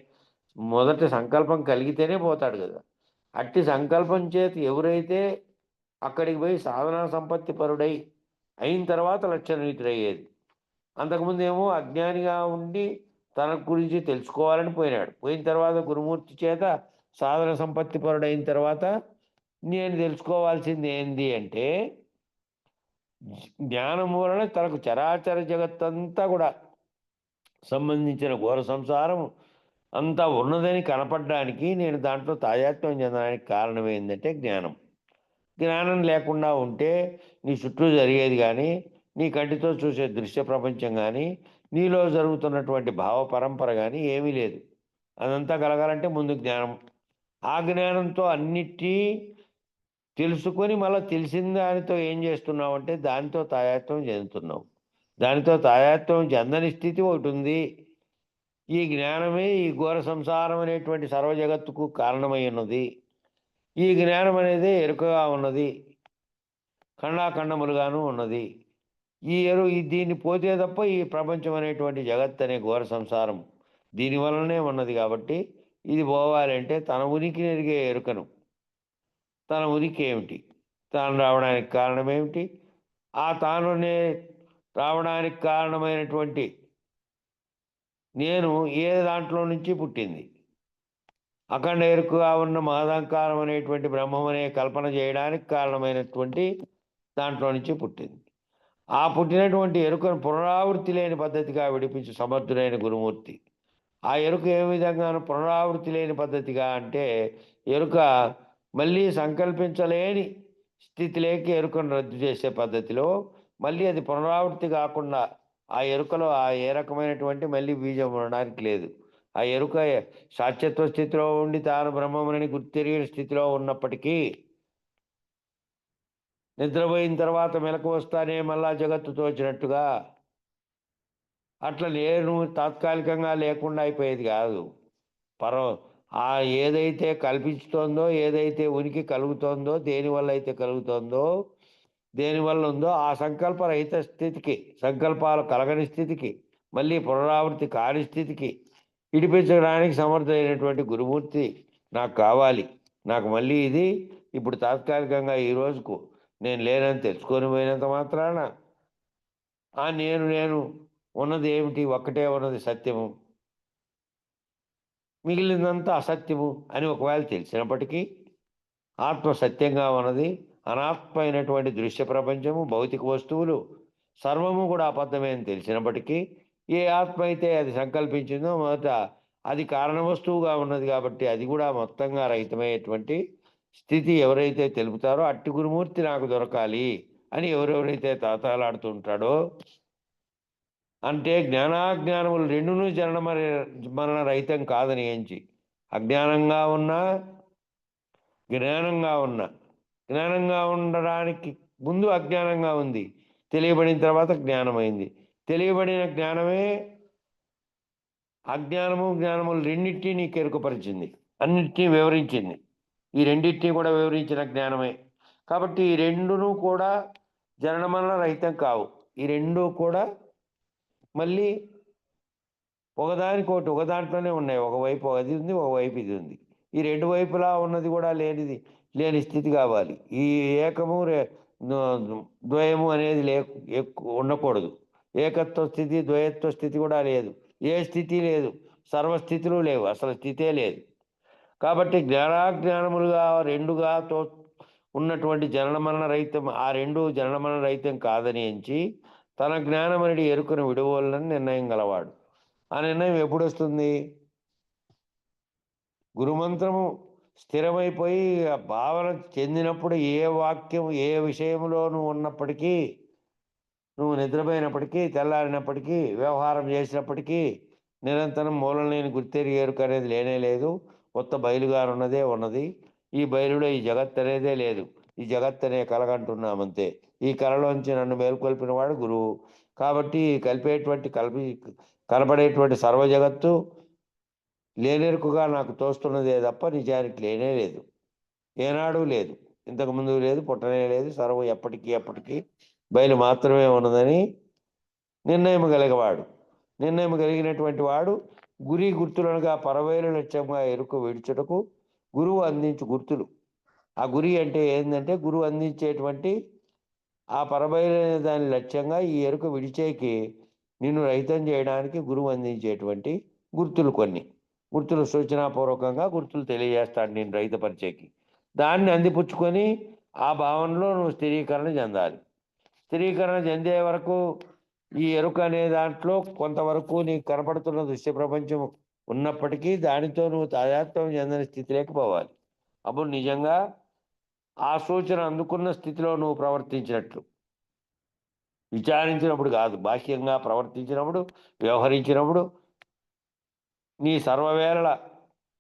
మొదటి సంకల్పం కలిగితేనే పోతాడు కదా. అట్టి సంకల్పం చేతి ఎవరైతే అక్కడికి పోయి సాధనా సంపత్తి పరుడై అయిన తర్వాత లక్షణయుతుడయ్యేది. అంతకుముందు ఏమో అజ్ఞానిగా ఉండి తన గురించి తెలుసుకోవాలని పోయినాడు. పోయిన తర్వాత గురుమూర్తి చేత సాధన సంపత్తి పరుడైన తర్వాత నేను తెలుసుకోవాల్సింది ఏంది అంటే, జ్ఞానం వలన తనకు చరాచర జగత్తంతా కూడా సంబంధించిన ఘోర సంసారం అంతా ఉన్నదని కనపడడానికి నేను దాంట్లో తాదాత్మ్యం చెందడానికి కారణం ఏంటంటే జ్ఞానం. జ్ఞానం లేకుండా ఉంటే నీ చుట్టూ జరిగేది కానీ, నీ కంటితో చూసే దృశ్య ప్రపంచం కానీ, నీలో జరుగుతున్నటువంటి భావ పరంపర కానీ ఏమీ లేదు. అదంతా కలగాలంటే ముందు జ్ఞానం. ఆ జ్ఞానంతో అన్నిటి తెలుసుకొని మళ్ళీ తెలిసిన దానితో ఏం చేస్తున్నావు అంటే దానితో తాదాత్మ్యం చెందుతున్నావు. దానితో తాదాత్మ్యం చెందని స్థితి ఒకటి ఉంది. ఈ జ్ఞానమే ఈ ఘోర సంసారం అనేటువంటి సర్వ జగత్తుకు కారణమై ఉన్నది. ఈ జ్ఞానం అనేది ఎరుకగా ఉన్నది, ఖండాఖండములుగాను ఉన్నది. దీన్ని పోతే తప్ప ఈ ప్రపంచం అనేటువంటి జగత్ అనే ఘోర సంసారం దీనివల్లనే ఉన్నది. కాబట్టి ఇది పోవాలంటే తన ఉనికిని ఎరిగే ఎరుకను, తన ఉనికి ఏమిటి, తాను రావడానికి కారణం ఏమిటి, ఆ తానునే రావడానికి కారణమైనటువంటి నేను ఏ దాంట్లో నుంచి పుట్టింది, అఖండ ఎరుకగా ఉన్న మహదహంకారం అనేటువంటి బ్రహ్మం అనే కల్పన చేయడానికి కారణమైనటువంటి దాంట్లో నుంచి పుట్టింది. ఆ పుట్టినటువంటి ఎరుకను పునరావృత్తి లేని పద్ధతిగా విడిపించి సమర్థుడైన గురుమూర్తి. ఆ ఎరుక ఏ విధంగాను పునరావృత్తి లేని పద్ధతిగా అంటే, ఎరుక మళ్ళీ సంకల్పించలేని స్థితిలోకి ఎరుకను రద్దు చేసే పద్ధతిలో మళ్ళీ అది పునరావృత్తి కాకుండా ఆ ఎరుకలో ఆ ఏ రకమైనటువంటి మళ్ళీ బీజం ఉండడానికి లేదు. ఆ ఎరుక సాక్షత్వ స్థితిలో ఉండి తాను బ్రహ్మమునని గుర్తిరిగిన స్థితిలో ఉన్నప్పటికీ నిద్రపోయిన తర్వాత మెలకు వస్తానే మళ్ళా జగత్తు తోచినట్టుగా అట్లా నేను తాత్కాలికంగా లేకుండా అయిపోయేది కాదు. ఆ ఏదైతే కల్పించుతోందో, ఏదైతే ఉనికి కలుగుతోందో, దేనివల్ల అయితే కలుగుతోందో, దేనివల్ల ఉందో ఆ సంకల్పరహిత స్థితికి, సంకల్పాలు కలగని స్థితికి, మళ్ళీ పునరావృత్తి కాని స్థితికి ఇడిపించడానికి సమర్థమైనటువంటి గురుమూర్తి నాకు కావాలి. నాకు మళ్ళీ ఇది ఇప్పుడు తాత్కాలికంగా ఈ రోజుకు నేను లేనని తెలుసుకొని పోయినంత మాత్రాన నేను ఉన్నది ఏమిటి, ఒక్కటే ఉన్నది సత్యము, మిగిలినంతా అసత్యము అని ఒకవేళ తెలిసినప్పటికీ ఆత్మ సత్యంగా ఉన్నది. అనాత్మ అయినటువంటి దృశ్య ప్రపంచము, భౌతిక వస్తువులు సర్వము కూడా అబద్ధమే అని తెలిసినప్పటికీ, ఏ ఆత్మ అయితే అది సంకల్పించిందో మొదట అది కారణ వస్తువుగా ఉన్నది కాబట్టి అది కూడా మొత్తంగా రహితమయ్యేటువంటి స్థితి ఎవరైతే తెలుపుతారో అట్టి గురుమూర్తి నాకు దొరకాలి అని ఎవరెవరైతే తాతాలాడుతుంటాడో, అంటే జ్ఞానాజ్ఞానములు రెండును మరణ రహితం కాదని ఎంచి అజ్ఞానంగా ఉన్నా జ్ఞానంగా ఉండడానికి ముందు అజ్ఞానంగా ఉంది, తెలియబడిన తర్వాత జ్ఞానమైంది. తెలియబడిన జ్ఞానమే జ్ఞానములు రెండింటినీ నీకు ఎరుకపరిచింది, అన్నిటినీ వివరించింది. ఈ రెండింటినీ కూడా వివరించిన జ్ఞానమే కాబట్టి ఈ రెండును కూడా జననమరణ రహితం కావు. ఈ రెండు కూడా మళ్ళీ ఒకదానికొకటి ఒక దాంట్లోనే ఉన్నాయి. ఒకవైపు అది ఉంది, ఒకవైపు ఇది ఉంది. ఈ రెండు వైపులా ఉన్నది కూడా లేని స్థితి కావాలి. ఈ ఏకము ద్వయము అనేది ఉండకూడదు. ఏకత్వ స్థితి, ద్వయత్వ స్థితి కూడా లేదు. ఏ స్థితి లేదు, సర్వస్థితులు లేవు, అసలు స్థితే లేదు. కాబట్టి జ్ఞానాజ్ఞానములుగా రెండుగా ఉన్నటువంటి జనన మరణ రహితం, ఆ రెండు జనన మరణ రహితం కాదని ఎంచి తన జ్ఞానమని ఎరుకను విడువలని నిర్ణయం గలవాడు. ఆ నిర్ణయం ఎప్పుడు వస్తుంది? గురుమంత్రము స్థిరమైపోయి ఆ భావన చెందినప్పుడు, ఏ వాక్యం ఏ విషయంలో నువ్వు ఉన్నప్పటికీ, నువ్వు నిద్రపోయినప్పటికీ, తెల్లారినప్పటికీ, వ్యవహారం చేసినప్పటికీ నిరంతరం మూలం లేని గుర్తెరి ఎరుక అనేది లేనే లేదు. కొత్త బయలుగారున్నదే ఉన్నది. ఈ బయలులో ఈ జగత్ అనేదే లేదు. ఈ జగత్ అనే కలగంటున్నామంతే. ఈ కళలోంచి నన్ను మేల్కొల్పిన వాడు గురువు. కాబట్టి కనపడేటువంటి సర్వ జగత్తు లేనెరుకుగా నాకు తోస్తున్నదే తప్ప నిజానికి లేనే లేదు, ఏనాడు లేదు, ఇంతకుముందు లేదు, పుట్టనే లేదు. సర్వం ఎప్పటికీ బయలు మాత్రమే ఉన్నదని నిర్ణయం కలిగినటువంటి వాడు గురి గుర్తులనుగా పరవేలు లక్ష్యంగా ఎరుక విడుచుటకు గురువు అందించు గుర్తులు. ఆ గురి అంటే ఏంటంటే గురువు అందించేటువంటి ఆ పరబయలైన దాని లక్ష్యంగా ఈ ఎరుక విడిచేకి నిన్ను రహితం చేయడానికి గురువు అందించేటువంటి గుర్తులు, కొన్ని గుర్తులు సూచనాపూర్వకంగా గుర్తులు తెలియజేస్తాడు నేను రహితపరిచేకి. దాన్ని అందిపుచ్చుకొని ఆ భావనలో నువ్వు స్థిరీకరణ చెందాలి. స్థిరీకరణ చెందే వరకు ఈ ఎరుక అనే దాంట్లో కొంతవరకు నీకు కనపడుతున్న దృశ్య ప్రపంచం ఉన్నప్పటికీ దానితో నువ్వు తాదాత్మ్యం చెందని స్థితిలోకి పోవాలి. అప్పుడు నిజంగా ఆ సూచన అందుకున్న స్థితిలో నువ్వు ప్రవర్తించినట్లు, విచారించినప్పుడు కాదు, బాహ్యంగా ప్రవర్తించినప్పుడు, వ్యవహరించినప్పుడు నీ సర్వవేళ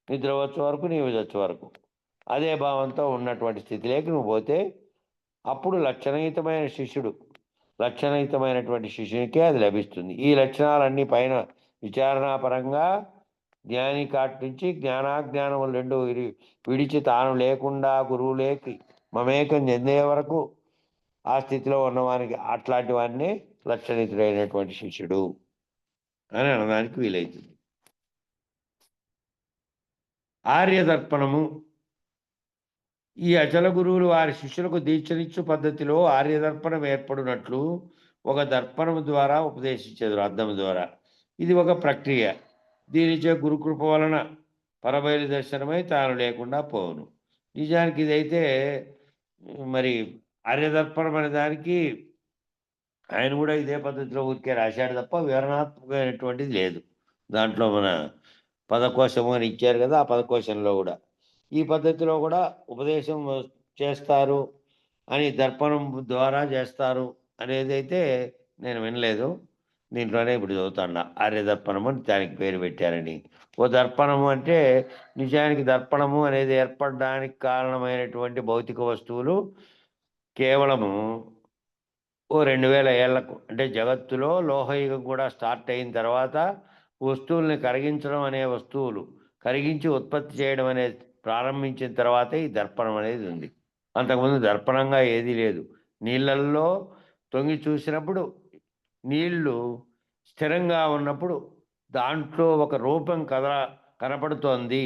నిద్ర వచ్చే వరకు, నీవు వచ్చే వరకు అదే భావంతో ఉన్నటువంటి స్థితిలోకి నువ్వు పోతే అప్పుడు లక్షణయుతమైనటువంటి శిష్యునికే అది లభిస్తుంది. ఈ లక్షణాలన్నీ పైన విచారణాపరంగా జ్ఞాని కాటి నుంచి జ్ఞానాజ్ఞానములు రెండు విడిచి తాను లేకుండా గురువులేకి మమేకం చెందే వరకు ఆ స్థితిలో ఉన్నవానికి అట్లాంటి వాడిని లక్షణితుడైనటువంటి శిష్యుడు అని అనడానికి వీలవుతుంది. ఆర్యదర్పణము. ఈ అచల గురువులు వారి శిష్యులకు దీక్షనిచ్చు పద్ధతిలో ఆర్యదర్పణం ఏర్పడినట్లు ఒక దర్పణము ద్వారా ఉపదేశించేది, అద్దం ద్వారా. ఇది ఒక ప్రక్రియ. దీనిచే గురుకృప వలన పరబయలు దర్శనమై తాను లేకుండా పోవును. నిజానికి ఇదైతే మరి ఆర్యదర్పణం అనే దానికి ఆయన కూడా ఇదే పద్ధతిలో ఊరికే రాశాడు తప్ప వివరణాత్మకమైనటువంటిది లేదు. దాంట్లో మన పదకోశము అని ఇచ్చారు కదా, ఆ పదకోశంలో కూడా ఈ పద్ధతిలో కూడా ఉపదేశం చేస్తారు అని, దర్పణం ద్వారా చేస్తారు అనేది అయితే నేను వినలేదు. దీంట్లోనే ఇప్పుడు చదువుతాను, ఆర్యదర్పణము అని దానికి పేరు పెట్టారని. ఓ దర్పణము అంటే నిజానికి దర్పణము అనేది ఏర్పడడానికి కారణమైనటువంటి భౌతిక వస్తువులు కేవలము ఓ 2000 ఏళ్లకు, అంటే జగత్తులో లోహయుగం కూడా స్టార్ట్ అయిన తర్వాత వస్తువుల్ని కరిగించి ఉత్పత్తి చేయడం అనేది ప్రారంభించిన తర్వాతే ఈ దర్పణం అనేది ఉంది. అంతకుముందు దర్పణంగా ఏదీ లేదు. నీళ్ళల్లో తొంగి చూసినప్పుడు నీళ్లు స్థిరంగా ఉన్నప్పుడు దాంట్లో ఒక రూపం కనపడుతోంది.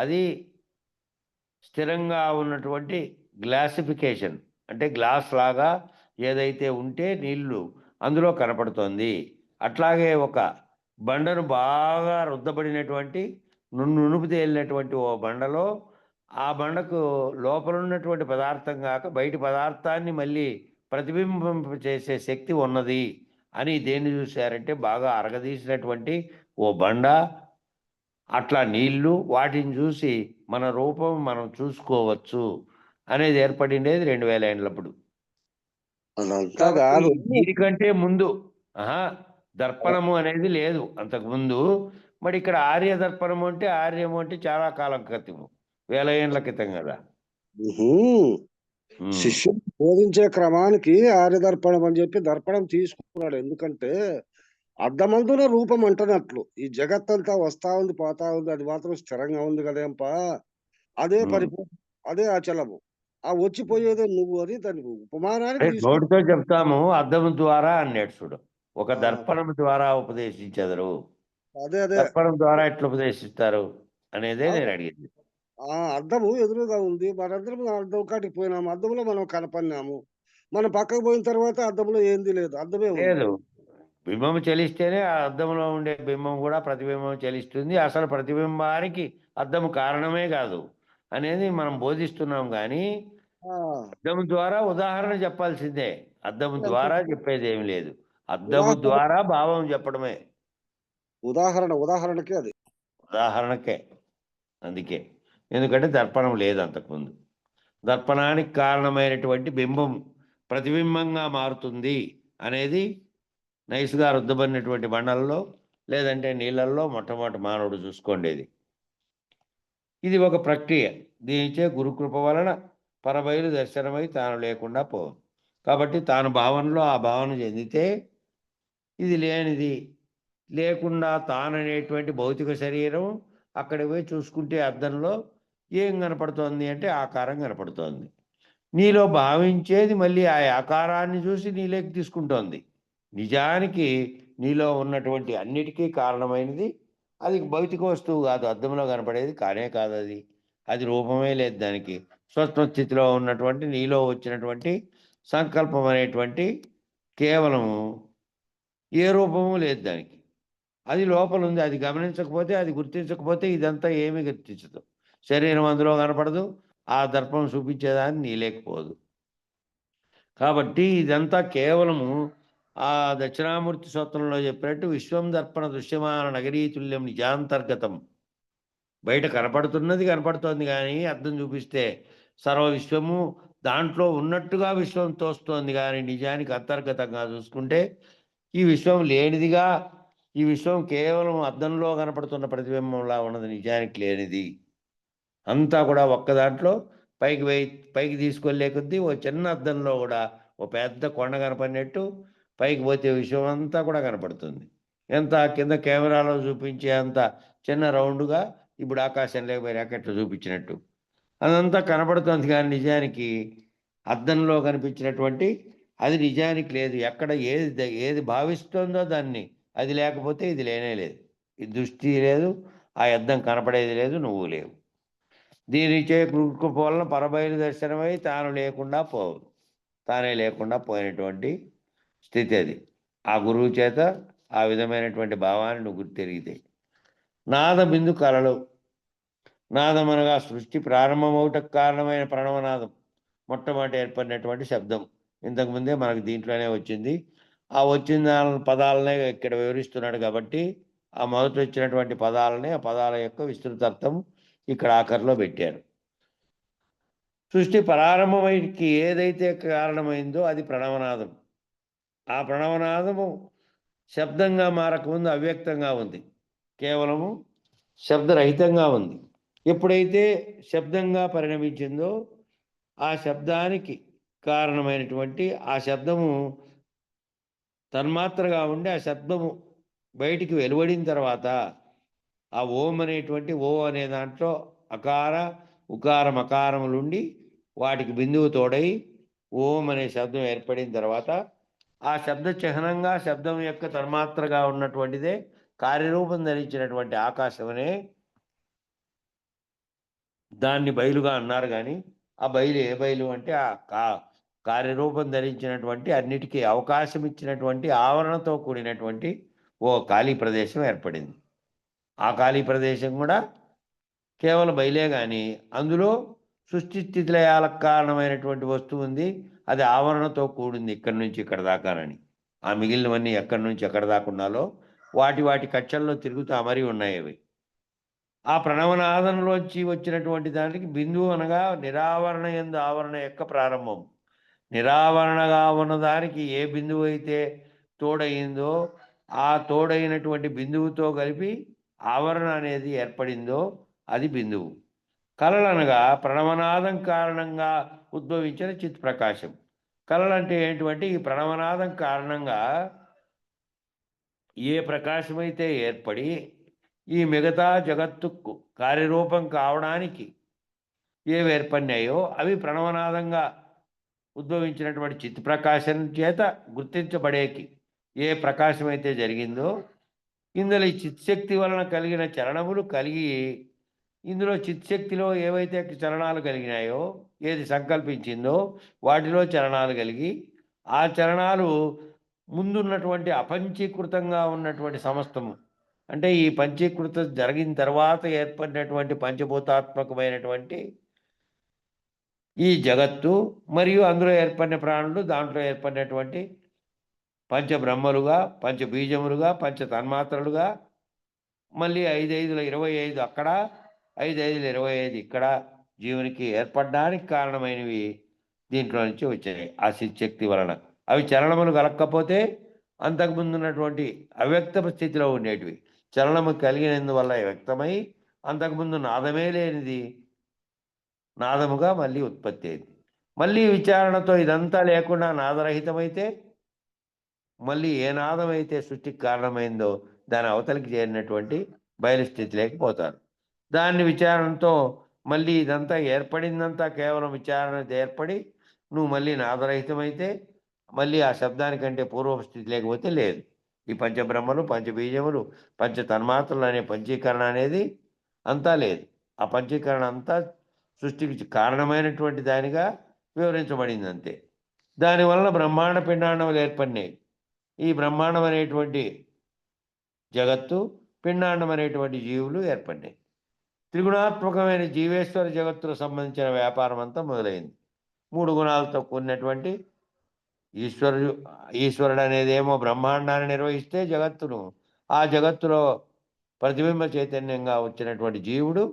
అది స్థిరంగా ఉన్నటువంటి గ్లాసిఫికేషన్, అంటే గ్లాస్ లాగా ఏదైతే ఉంటే నీళ్లు అందులో కనపడుతోంది. అట్లాగే ఒక బండను బాగా రుద్దబడినటువంటి నునుపు తేలినటువంటి ఓ బండలో ఆ బండకు లోపల ఉన్నటువంటి పదార్థం కాక బయటి పదార్థాన్ని మళ్ళీ ప్రతిబింబింప చేసే శక్తి ఉన్నది అని దేన్ని చూశారంటే బాగా అరగదీసినటువంటి ఓ బండ, అట్లా నీళ్లు, వాటిని చూసి మన రూపం మనం చూసుకోవచ్చు అనేది ఏర్పడిండేది 2000 ఏండ్లప్పుడు. అదంతా కాబట్టి కాదు. దీనికంటే ముందు దర్పణము అనేది లేదు అంతకుముందు. మరి ఇక్కడ ఆర్య దర్పణము అంటే ఆర్యము అంటే చాలా కాలం క్రితము, 1000 ఏండ్ల క్రితం కదా. ఉహూ. ఉమ్. శిష్యుడు బోధించే క్రమానికి ఆర్యదర్పణం అని చెప్పి దర్పణం తీసుకున్నాడు. ఎందుకంటే అర్ధమందున రూపం అంటున్నట్లు ఈ జగత్తంతా వస్తా ఉంది పోతా ఉంది, అది మాత్రం స్థిరంగా ఉంది కదేంపా, అదే ఉమ్. పరిపూర్ణ, అదే అచలము, ఆ వచ్చిపోయేదే నువ్వు అని దానికి ఉపమానానికి అదే తీసుకున్నాడు. నోటితో చెప్తాము అద్దము ద్వారా అన్నాడు చూడు. ఒక ఆ, దర్పణం ద్వారా ఉపదేశించెదరు, అదే అదే దర్పణం ద్వారా ఎట్లా ఉపదేశిస్తారు అనేదే ఆ, నేను అడిగింది. ఆ అద్దము ఎదురుగా ఉంది, మనందరం అద్దం కాటికి పోయినాము, అద్దంలో మనం కనపడినాము. మనం పక్కకు పోయిన తర్వాత అద్దంలో ఏంది లేదు, అద్దమే ఉంది. లేదు, బింబం చలిస్తేనే ఆ అద్దంలో ఉండే బింబం కూడా ప్రతిబింబం చలిస్తుంది. అసలు ప్రతిబింబానికి అద్దము కారణమే కాదు అనేది మనం బోధిస్తున్నాం. కానీ ఆ, అద్దము ద్వారా ఉదాహరణ చెప్పాల్సిందే, అద్దము ద్వారా చెప్పేది ఏమి లేదు. అద్దము ఉదాహరణ ద్వారా భావం చెప్పడమే ఉదాహరణకే అది. ఉదాహరణకే. అందుకే, ఎందుకంటే దర్పణం లేదు అంతకుముందు. దర్పణానికి కారణమైనటువంటి బింబం ప్రతిబింబంగా మారుతుంది అనేది నైస్గా రుద్దబడినటువంటి బండల్లో లేదంటే నీళ్ళల్లో మొట్టమొదటి మానవుడు చూసుకోండేది. ఇది ఒక ప్రక్రియ. దీనిచే గురుకృప వలన పరబయలు దర్శనమై తాను లేకుండా పోదు. కాబట్టి తాను భావనలో ఆ భావన చెందితే ఇది లేనిది, లేకుండా తాననేటువంటి భౌతిక శరీరం అక్కడికి పోయి చూసుకుంటే అద్దంలో ఏం కనపడుతోంది అంటే ఆకారం కనపడుతోంది. నీలో భావించేది మళ్ళీ ఆ ఆకారాన్ని చూసి నీలోకి తీసుకుంటోంది. నిజానికి నీలో ఉన్నటువంటి అన్నిటికీ కారణమైనది అది భౌతిక వస్తువు కాదు, అద్దంలో కనపడేది కానే కాదు. అది అది రూపమే లేదు దానికి. స్వప్న స్థితిలో ఉన్నటువంటి నీలో వచ్చినటువంటి సంకల్పం అనేటువంటి కేవలము ఏ రూపము లేదు దానికి. అది లోపల ఉంది, అది గమనించకపోతే, అది గుర్తించకపోతే ఇదంతా ఏమీ గుర్తించదు. శరీరం అందులో కనపడదు, ఆ దర్పం చూపించేదాన్ని నీలేకపోదు. కాబట్టి ఇదంతా కేవలము ఆ దక్షిణామూర్తి సూత్రంలో చెప్పినట్టు విశ్వం దర్పణ దృశ్యమాన నగరీతుల్యం నిజాంతర్గతం. బయట కనపడుతోంది కానీ అర్థం చూపిస్తే సర్వ విశ్వము దాంట్లో ఉన్నట్టుగా విశ్వం తోస్తోంది, కానీ నిజానికి అంతర్గతంగా చూసుకుంటే ఈ విశ్వం లేనిదిగా, ఈ విశ్వం కేవలం అద్దంలో కనపడుతున్న ప్రతిబింబంలా ఉన్నది, నిజానికి లేనిది. అంతా కూడా ఒక్క దాంట్లో పైకి తీసుకెళ్లే కొద్దీ ఓ చిన్న అద్దంలో కూడా ఓ పెద్ద కొండ కనపడినట్టు పైకి పోతే విశ్వం అంతా కూడా కనపడుతుంది. ఎంత కింద కెమెరాలో చూపించే అంత చిన్న రౌండ్గా ఇప్పుడు ఆకాశంలోకి పోయి రాకెట్లు చూపించినట్టు అదంతా కనపడుతుంది, కానీ నిజానికి అద్దంలో కనిపించినటువంటి అది నిజానికి లేదు. ఎక్కడ ఏది భావిస్తుందో దాన్ని, అది లేకపోతే ఇది లేనే లేదు. ఈ దృష్టి లేదు, ఆ అద్దం కనపడేది లేదు, నువ్వు లేవు. దీనిచే కృప వలన పరబయలు దర్శనమై తాను లేకుండా పోవు, తానే లేకుండా పోయినటువంటి స్థితి అది. ఆ గురువు చేత ఆ విధమైనటువంటి భావాన్ని నువ్వు గుర్తెరిగితే. నాద బిందు కళలు. నాదం అనగా సృష్టి ప్రారంభమవుటకు కారణమైన ప్రణవనాదం, మొట్టమొదటి ఏర్పడినటువంటి శబ్దం. ఇంతకుముందే మనకు దీంట్లోనే వచ్చింది. ఆ వచ్చిన పదాలనే ఇక్కడ వివరిస్తున్నాడు కాబట్టి ఆ మొదట వచ్చినటువంటి పదాలనే, ఆ పదాల యొక్క విస్తృతార్థం ఇక్కడ ఆఖరిలో పెట్టారు. సృష్టి ప్రారంభమైకి ఏదైతే కారణమైందో అది ప్రణవనాదం. ఆ ప్రణవనాదము శబ్దంగా మారకముందు అవ్యక్తంగా ఉంది, కేవలము శబ్దరహితంగా ఉంది. ఎప్పుడైతే శబ్దంగా పరిణమించిందో ఆ శబ్దానికి కారణమైనటువంటి ఆ శబ్దము తన్మాత్రగా ఉండి ఆ శబ్దము బయటికి వెలువడిన తర్వాత ఆ ఓం అనేటువంటి ఓ అనే దాంట్లో అకార ఉకార మకారములుండి వాటికి బిందువు తోడై ఓం అనే శబ్దం ఏర్పడిన తర్వాత ఆ శబ్ద చిహ్నంగా శబ్దం యొక్క తన్మాత్రగా ఉన్నటువంటిదే కార్యరూపం ధరించినటువంటి ఆకాశం అనే దాన్ని బయలుగా అన్నారు. కానీ ఆ బయలు ఏ బయలు అంటే ఆ కార్యరూపం ధరించినటువంటి అన్నిటికీ అవకాశం ఇచ్చినటువంటి ఆవరణతో కూడినటువంటి ఓ ఖాళీ ప్రదేశం ఏర్పడింది. ఆ ఖాళీ ప్రదేశం కూడా కేవలం బయలే కానీ అందులో సృష్టి స్థితి లయాలకు కారణమైనటువంటి వస్తువు ఉంది. అది ఆవరణతో కూడింది ఇక్కడి నుంచి ఇక్కడ దాకానని. ఆ మిగిలినవన్నీ ఎక్కడి నుంచి ఎక్కడ దాకా ఉండాలో వాటి కక్షల్లో తిరుగుతూ అమరి ఉన్నాయి అవి. ఆ ప్రణవనాదంలోంచి వచ్చినటువంటి దానికి బిందువు అనగా నిరావరణ యందు ఆవరణ యొక్క ప్రారంభం. నిరావరణగా ఉన్నదానికి ఏ బిందువు అయితే తోడయిందో ఆ తోడైనటువంటి బిందువుతో కలిపి ఆవరణ అనేది ఏర్పడిందో అది బిందువు. కళలనగా ప్రణవనాదం కారణంగా ఉద్భవించిన చిత్ ప్రకాశం. కళలంటే ఏంటంటే ఈ ప్రణవనాదం కారణంగా ఏ ప్రకాశమైతే ఏర్పడి ఈ మిగతా జగత్తుకు కార్యరూపం కావడానికి ఏవి ఏర్పడినాయో అవి ప్రణవనాదంగా ఉద్భవించినటువంటి చిత్ ప్రకాశం చేత గుర్తించబడేకి ఏ ప్రకాశం అయితే జరిగిందో ఇందులో ఈ చిత్శక్తి వలన కలిగిన చలనములు కలిగి ఇందులో చిత్శక్తిలో ఏవైతే చలనాలు కలిగినాయో ఏది సంకల్పించిందో వాటిలో చలనాలు కలిగి ఆ చలనాలు ముందున్నటువంటి అపంచీకృతంగా ఉన్నటువంటి సమస్తము అంటే ఈ పంచీకృత జరిగిన తర్వాత ఏర్పడినటువంటి పంచభూతాత్మకమైనటువంటి ఈ జగత్తు మరియు అందులో ఏర్పడిన ప్రాణులు దాంట్లో ఏర్పడినటువంటి పంచబ్రహ్మలుగా పంచబీజములుగా పంచ తన్మాత్రలుగా మళ్ళీ 5×5 అక్కడ 5×5 ఇక్కడ జీవునికి ఏర్పడడానికి కారణమైనవి దీంట్లో నుంచి వచ్చాయి ఆ శక్తి వలన. అవి చలనములు కలగకపోతే అంతకుముందు ఉన్నటువంటి అవ్యక్త స్థితిలో ఉండేటివి చలనము కలిగినందువల్ల వ్యక్తమై అంతకుముందు నాదమే లేనిది నాదముగా మళ్ళీ ఉత్పత్తి అయింది. మళ్ళీ విచారణతో ఇదంతా లేకుండా నాదరహితమైతే మళ్ళీ ఏ నాదం అయితే సృష్టికి కారణమైందో దాని అవతలికి చేరినటువంటి బయలుస్థితి లేకపోతారు. దాన్ని విచారణతో మళ్ళీ ఇదంతా ఏర్పడిందంతా కేవలం విచారణ ఏర్పడి నువ్వు మళ్ళీ నాదరహితమైతే మళ్ళీ ఆ శబ్దానికంటే పూర్వ స్థితి లేకపోతే లేదు. ఈ పంచబ్రహ్మలు పంచబీజములు పంచ తన్మాత్రలు అనే పంచీకరణ అనేది అంతా లేదు. ఆ పంచీకరణ అంతా సృష్టికి కారణమైనటువంటి దానిగా వివరించబడింది అంతే. దానివలన బ్రహ్మాండ పిండాండములు ఏర్పడినాయి. ఈ బ్రహ్మాండం అనేటువంటి జగత్తు పిండాండం అనేటువంటి జీవులు ఏర్పడినాయి. త్రిగుణాత్మకమైన జీవేశ్వర జగత్తుకు సంబంధించిన వ్యాపారం అంతా మొదలైంది. 3 గుణాలతో కూడినటువంటి ఈశ్వరుడు అనేది ఏమో బ్రహ్మాండాన్ని నిర్వహిస్తే జగత్తును ఆ జగత్తులో ప్రతిబింబ చైతన్యంగా వచ్చినటువంటి జీవుడు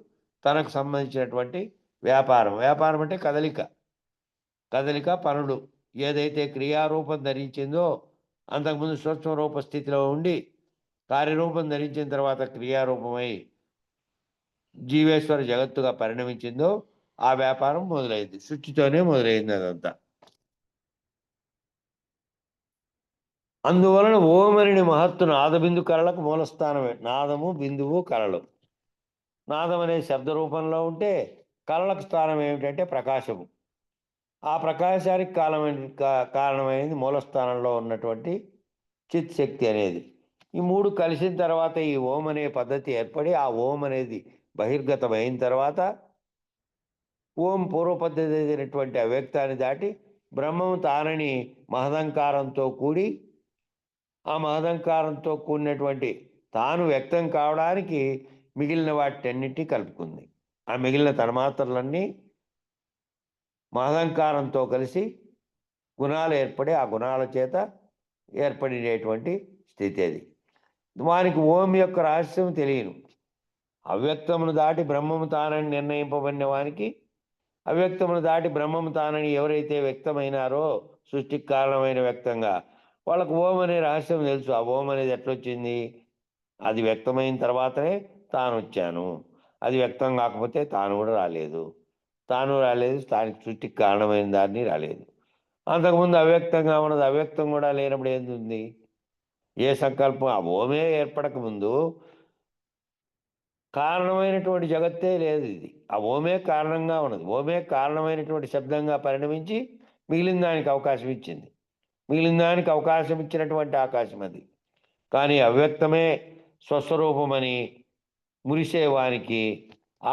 తనకు సంబంధించినటువంటి వ్యాపారం అంటే కదలిక పనులు ఏదైతే క్రియారూపం ధరించిందో అంతకుముందు సూక్ష్మ రూప స్థితిలో ఉండి కార్యరూపం ధరించిన తర్వాత క్రియారూపమై జీవేశ్వర జగత్తుగా పరిణమించిందో ఆ వ్యాపారం మొదలైంది. సృష్టితోనే మొదలైంది అదంతా. అందువలన ఓమరిని మహత్తు నాదబిందు కళలకు మూలస్థానమే. నాదము బిందువు కళలు. నాదం అనే శబ్ద రూపంలో ఉంటే కళలకు స్థానం ఏమిటంటే ప్రకాశము. ఆ ప్రకాశానికి కారణమైనది మూలస్థానంలో ఉన్నటువంటి చిత్ శక్తి అనేది. ఈ 3 కలిసిన తర్వాత ఈ ఓం అనే పద్ధతి ఏర్పడి ఆ ఓం అనేది బహిర్గతమైన తర్వాత ఓం పూర్వ పద్ధతి అయినటువంటి అవ్యక్తాన్ని దాటి బ్రహ్మము తానని మహదంకారంతో కూడి ఆ మహదంకారంతో కూడినటువంటి తాను వ్యక్తం కావడానికి మిగిలిన వాటన్నిటినీ కలుపుకుంది. ఆ మిగిలిన తన్మాత్రలన్నీ మహదంకారంతో కలిసి గుణాలు ఏర్పడి ఆ గుణాల చేత ఏర్పడినటువంటి స్థితి అది. వానికి ఓం యొక్క రహస్యం తెలియను. అవ్యక్తమును దాటి బ్రహ్మము తానని నిర్ణయింపబడిన వానికి అవ్యక్తమును దాటి బ్రహ్మము తానని ఎవరైతే వ్యక్తమైనారో సృష్టికి కారణమైన వ్యక్తంగా వాళ్ళకు ఓం అనే రహస్యం తెలుసు. ఆ ఓం అనేది ఎట్లొచ్చింది? అది వ్యక్తమైన తర్వాతనే తాను వచ్చాను. అది వ్యక్తం కాకపోతే తాను కూడా రాలేదు. తానికి సృష్టికి కారణమైన దాన్ని రాలేదు. అంతకుముందు అవ్యక్తంగా ఉన్నది అవ్యక్తం కూడా లేనప్పుడు ఏంది? ఏ సంకల్పం ఆ ఓమే ఏర్పడకముందు కారణమైనటువంటి జగత్తే లేదు. ఇది ఆ ఓమే కారణంగా ఉన్నది. ఓమే కారణమైనటువంటి శబ్దంగా పరిణమించి మిగిలిన దానికి అవకాశం ఇచ్చింది. మిగిలిన దానికి అవకాశం ఇచ్చినటువంటి ఆకాశం అది. కానీ అవ్యక్తమే స్వస్వరూపమని మురిసేవానికి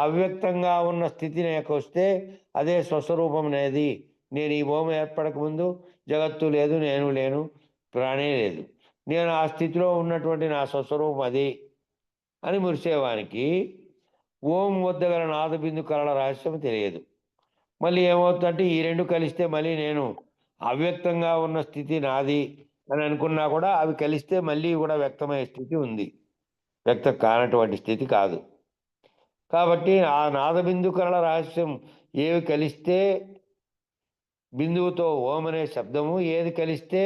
అవ్యక్తంగా ఉన్న స్థితిని వస్తే అదే స్వస్వరూపం అనేది. నేను ఈ ఓం ఏర్పడకముందు జగత్తు లేదు, నేను లేను, ప్రాణే లేదు. నేను ఆ స్థితిలో ఉన్నటువంటి నా స్వస్వరూపం అది అని మురిసేవానికి ఓం వద్ద గల నాదబిందు కళల రహస్యం తెలియదు. మళ్ళీ ఏమవుతుందంటే ఈ రెండు కలిస్తే మళ్ళీ నేను అవ్యక్తంగా ఉన్న స్థితి నాది అని అనుకున్నా కూడా అవి కలిస్తే మళ్ళీ కూడా వ్యక్తమయ్యే స్థితి ఉంది. వ్యక్తం కానటువంటి స్థితి కాదు. కాబట్టి ఆ నాదబిందు కళల రహస్యం ఏవి కలిస్తే బిందువుతో ఓం అనే శబ్దము, ఏది కలిస్తే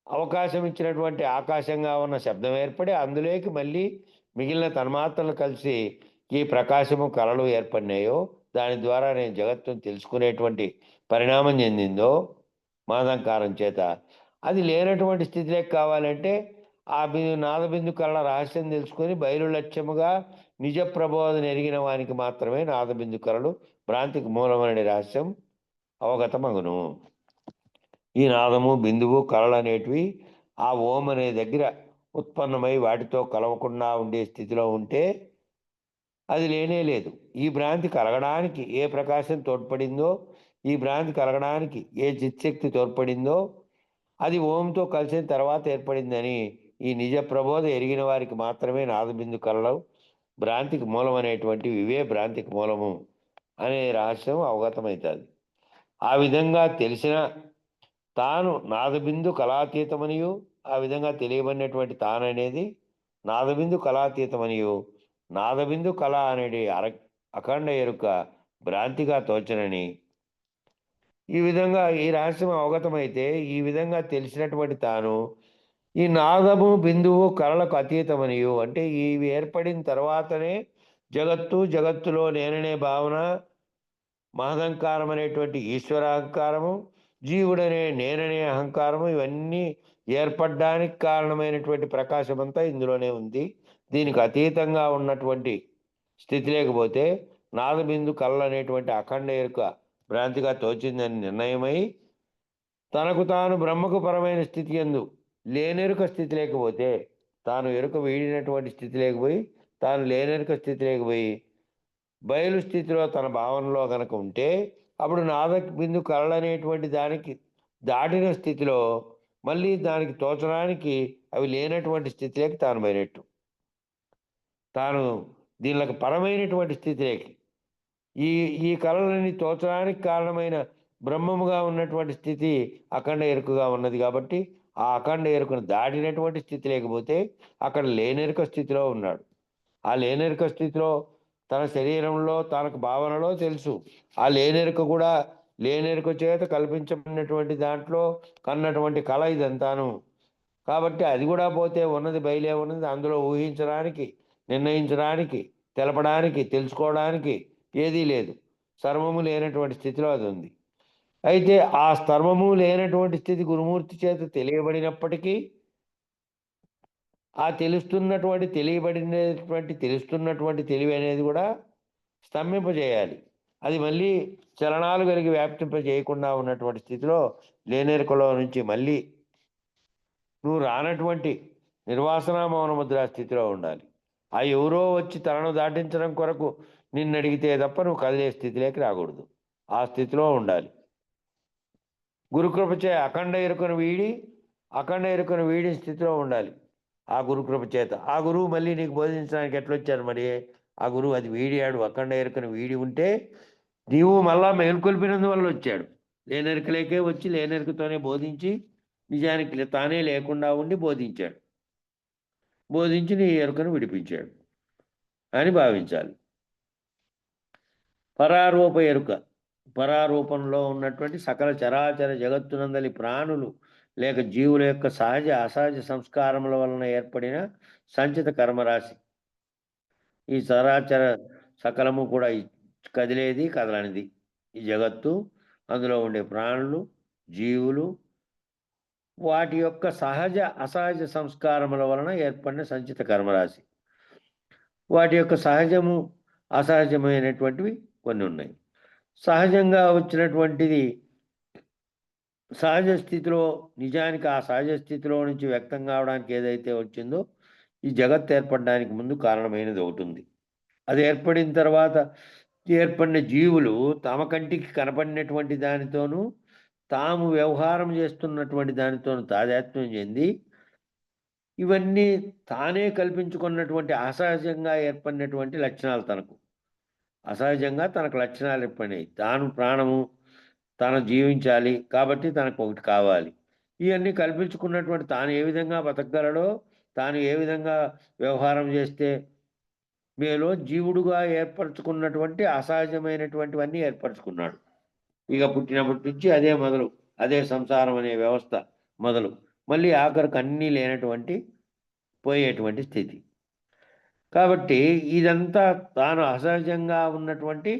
అవకాశం ఇచ్చినటువంటి ఆకాశంగా ఉన్న శబ్దం ఏర్పడి అందులోకి మళ్ళీ మిగిలిన తన్మాత్రలు కలిసి ఈ ప్రకాశము కళలు ఏర్పడినాయో దాని ద్వారా నేను జగత్తును తెలుసుకునేటువంటి పరిణామం చెందిందో మాదంకారం చేత, అది లేనటువంటి స్థితిలోకి కావాలంటే ఆ నాదబిందు కళ రహస్యం తెలుసుకొని బయలు లక్ష్యముగా నిజ ప్రబోధన ఎరిగిన వానికి మాత్రమే నాదబిందు కళలు భ్రాంతికి మూలమనే రహస్యం అవగతమగును. ఈ నాదము బిందువు కళలు అనేటివి ఆ ఓం అనే దగ్గర ఉత్పన్నమై వాటితో కలవకుండా ఉండే స్థితిలో ఉంటే అది లేనే లేదు. ఈ భ్రాంతి కలగడానికి ఏ ప్రకాశం తోడ్పడిందో, ఈ భ్రాంతి కలగడానికి ఏ చిత్శక్తి తోడ్పడిందో అది ఓంతో కలిసిన తర్వాత ఏర్పడిందని ఈ నిజ ప్రబోధ ఎరిగిన వారికి మాత్రమే నాదబిందు కళలు భ్రాంతికి మూలం అనేటువంటివి ఇవే భ్రాంతికి మూలము అనే రహస్యం అవగతమవుతుంది. ఆ విధంగా తెలిసిన తాను నాదబిందు కళాతీతమనియు, ఆ విధంగా తెలియబడినటువంటి తాను అనేది నాదబిందు కళాతీతమనియు, నాదబిందు కళ అనేది అఖండ ఎరుక భ్రాంతిగా తోచనని, ఈ విధంగా ఈ రహస్యం అవగతమైతే ఈ విధంగా తెలిసినటువంటి తాను ఈ నాదము బిందువు కళలకు అతీతమనియు, అంటే ఇవి ఏర్పడిన తర్వాతనే జగత్తు, జగత్తులో నేననే భావన, మహదహంకారం అనేటువంటి ఈశ్వరాహంకారము, జీవుడనే నేననే అహంకారము ఇవన్నీ ఏర్పడడానికి కారణమైనటువంటి ప్రకాశం అంతా ఇందులోనే ఉంది. దీనికి అతీతంగా ఉన్నటువంటి స్థితి లేకపోతే నాదబిందు కళలు అనేటువంటి అఖండ ఎరుక భ్రాంతిగా తోచిందని నిర్ణయమై తనకు తాను బ్రహ్మకు పరమైన స్థితి యందు లేనెరుక స్థితి లేకపోతే, తాను ఎరుక వీడినటువంటి స్థితి లేకపోయి తాను లేనెరుక స్థితి లేకపోయి బయలు స్థితిలో తన భావనలో కనుక ఉంటే అప్పుడు నాద బిందు కళలు అనేటువంటి దానికి దాటిన స్థితిలో మళ్ళీ దానికి తోచడానికి అవి లేనటువంటి స్థితిలోకి తాను పోయినట్టు. తాను దీనికి పరమైనటువంటి స్థితిలోకి ఈ ఈ కళలని తోచడానికి కారణమైన బ్రహ్మముగా ఉన్నటువంటి స్థితి అఖండ ఎరుకగా ఉన్నది కాబట్టి ఆ అఖండ ఎరుకను దాటినటువంటి స్థితి లేకపోతే అక్కడ లేనెరుక స్థితిలో ఉన్నాడు. ఆ లేనెరుక స్థితిలో తన శరీరంలో తనకు భావనలో తెలుసు. ఆ లేనెరుక కూడా లేనెరుక చేత కల్పించబడినటువంటి దాంట్లో కన్నటువంటి కళ ఇదంతాను. కాబట్టి అది కూడా పోతే ఉన్నది బయలే ఉన్నది, అందులో ఊహించడానికి, నిర్ణయించడానికి, తెలపడానికి, తెలుసుకోవడానికి ఏదీ లేదు. సర్వము లేనటువంటి స్థితిలో అది ఉంది. అయితే ఆ సర్వము లేనటువంటి స్థితి గురుమూర్తి చేత తెలియబడినప్పటికీ ఆ తెలుస్తున్నటువంటి తెలివి అనేది కూడా స్తంభింపజేయాలి. అది మళ్ళీ చలనాలు కలిగి వ్యాప్తింపజేయకుండా ఉన్నటువంటి స్థితిలో లేనెరుకలో నుంచి మళ్ళీ నువ్వు రానటువంటి నిర్వాసన మౌన ముద్రా స్థితిలో ఉండాలి. ఆ ఎవరో వచ్చి తనను దాటించడం కొరకు నిన్ను అడిగితే తప్ప నువ్వు కదిలే స్థితిలోకి రాకూడదు. ఆ స్థితిలో ఉండాలి. గురుకృపచే అఖండ ఎరుకను వీడి స్థితిలో ఉండాలి. ఆ గురుకృప చేత ఆ గురువు మళ్ళీ నీకు బోధించడానికి ఎట్లొచ్చారు? మరి ఆ గురువు అది వీడియాడు, అఖండ ఎరుకను వీడి ఉంటే నీవు మళ్ళా మేల్కొల్పినందువల్ల వచ్చాడు. లేనెరుకలేకే వచ్చి లేనెరుకతోనే బోధించి నిజానికి తానే లేకుండా ఉండి బోధించాడు. బోధించి నీ ఎరుకను విడిపించాడు అని భావించాలి. పరారూప ఎరుక, పరారూపంలో ఉన్నటువంటి సకల చరాచర జగత్తునందలి ప్రాణులు లేక జీవుల యొక్క సహజ అసహజ సంస్కారముల వలన ఏర్పడిన సంచిత కర్మరాశి. ఈ చరాచర సకలము కూడా కదిలేది కదలనిది ఈ జగత్తు, అందులో ఉండే ప్రాణులు, జీవులు, వాటి యొక్క సహజ అసహజ సంస్కారముల వలన ఏర్పడిన సంచిత కర్మరాశి. వాటి యొక్క సహజము అసహజమైనటువంటివి కొన్ని ఉన్నాయి. సహజంగా వచ్చినటువంటిది సహజ స్థితిలో నిజానికి ఆ సహజ స్థితిలో నుంచి వ్యక్తం కావడానికి ఏదైతే వచ్చిందో ఈ జగత్ ఏర్పడడానికి ముందు కారణమైనది ఒకటి ఉంది. అది ఏర్పడిన తర్వాత ఏర్పడిన జీవులు తమ కంటికి కనపడినటువంటి దానితోనూ తాము వ్యవహారం చేస్తున్నటువంటి దానితోనూ తాదాత్మ్యం చెంది ఇవన్నీ తానే కల్పించుకున్నటువంటి అసహజంగా ఏర్పడినటువంటి లక్షణాలు తనకు. అసహజంగా తనకు లక్షణాలు ఏర్పడినాయి. తాను ప్రాణము, తాను జీవించాలి కాబట్టి తనకు ఒకటి కావాలి. ఇవన్నీ కల్పించుకున్నటువంటి తాను ఏ విధంగా బతకగలడో, తాను ఏ విధంగా వ్యవహారం చేస్తే మేలో జీవుడుగా ఏర్పరచుకున్నటువంటి అసహజమైనటువంటివన్నీ ఏర్పరచుకున్నాడు. ఇక పుట్టినప్పటి నుంచి అదే మొదలు. అదే సంసారం అనే వ్యవస్థ మొదలు. మళ్ళీ ఆఖరికి అన్నీ లేనటువంటి పోయేటువంటి స్థితి. కాబట్టి ఇదంతా తాను అసహజంగా ఉన్నటువంటి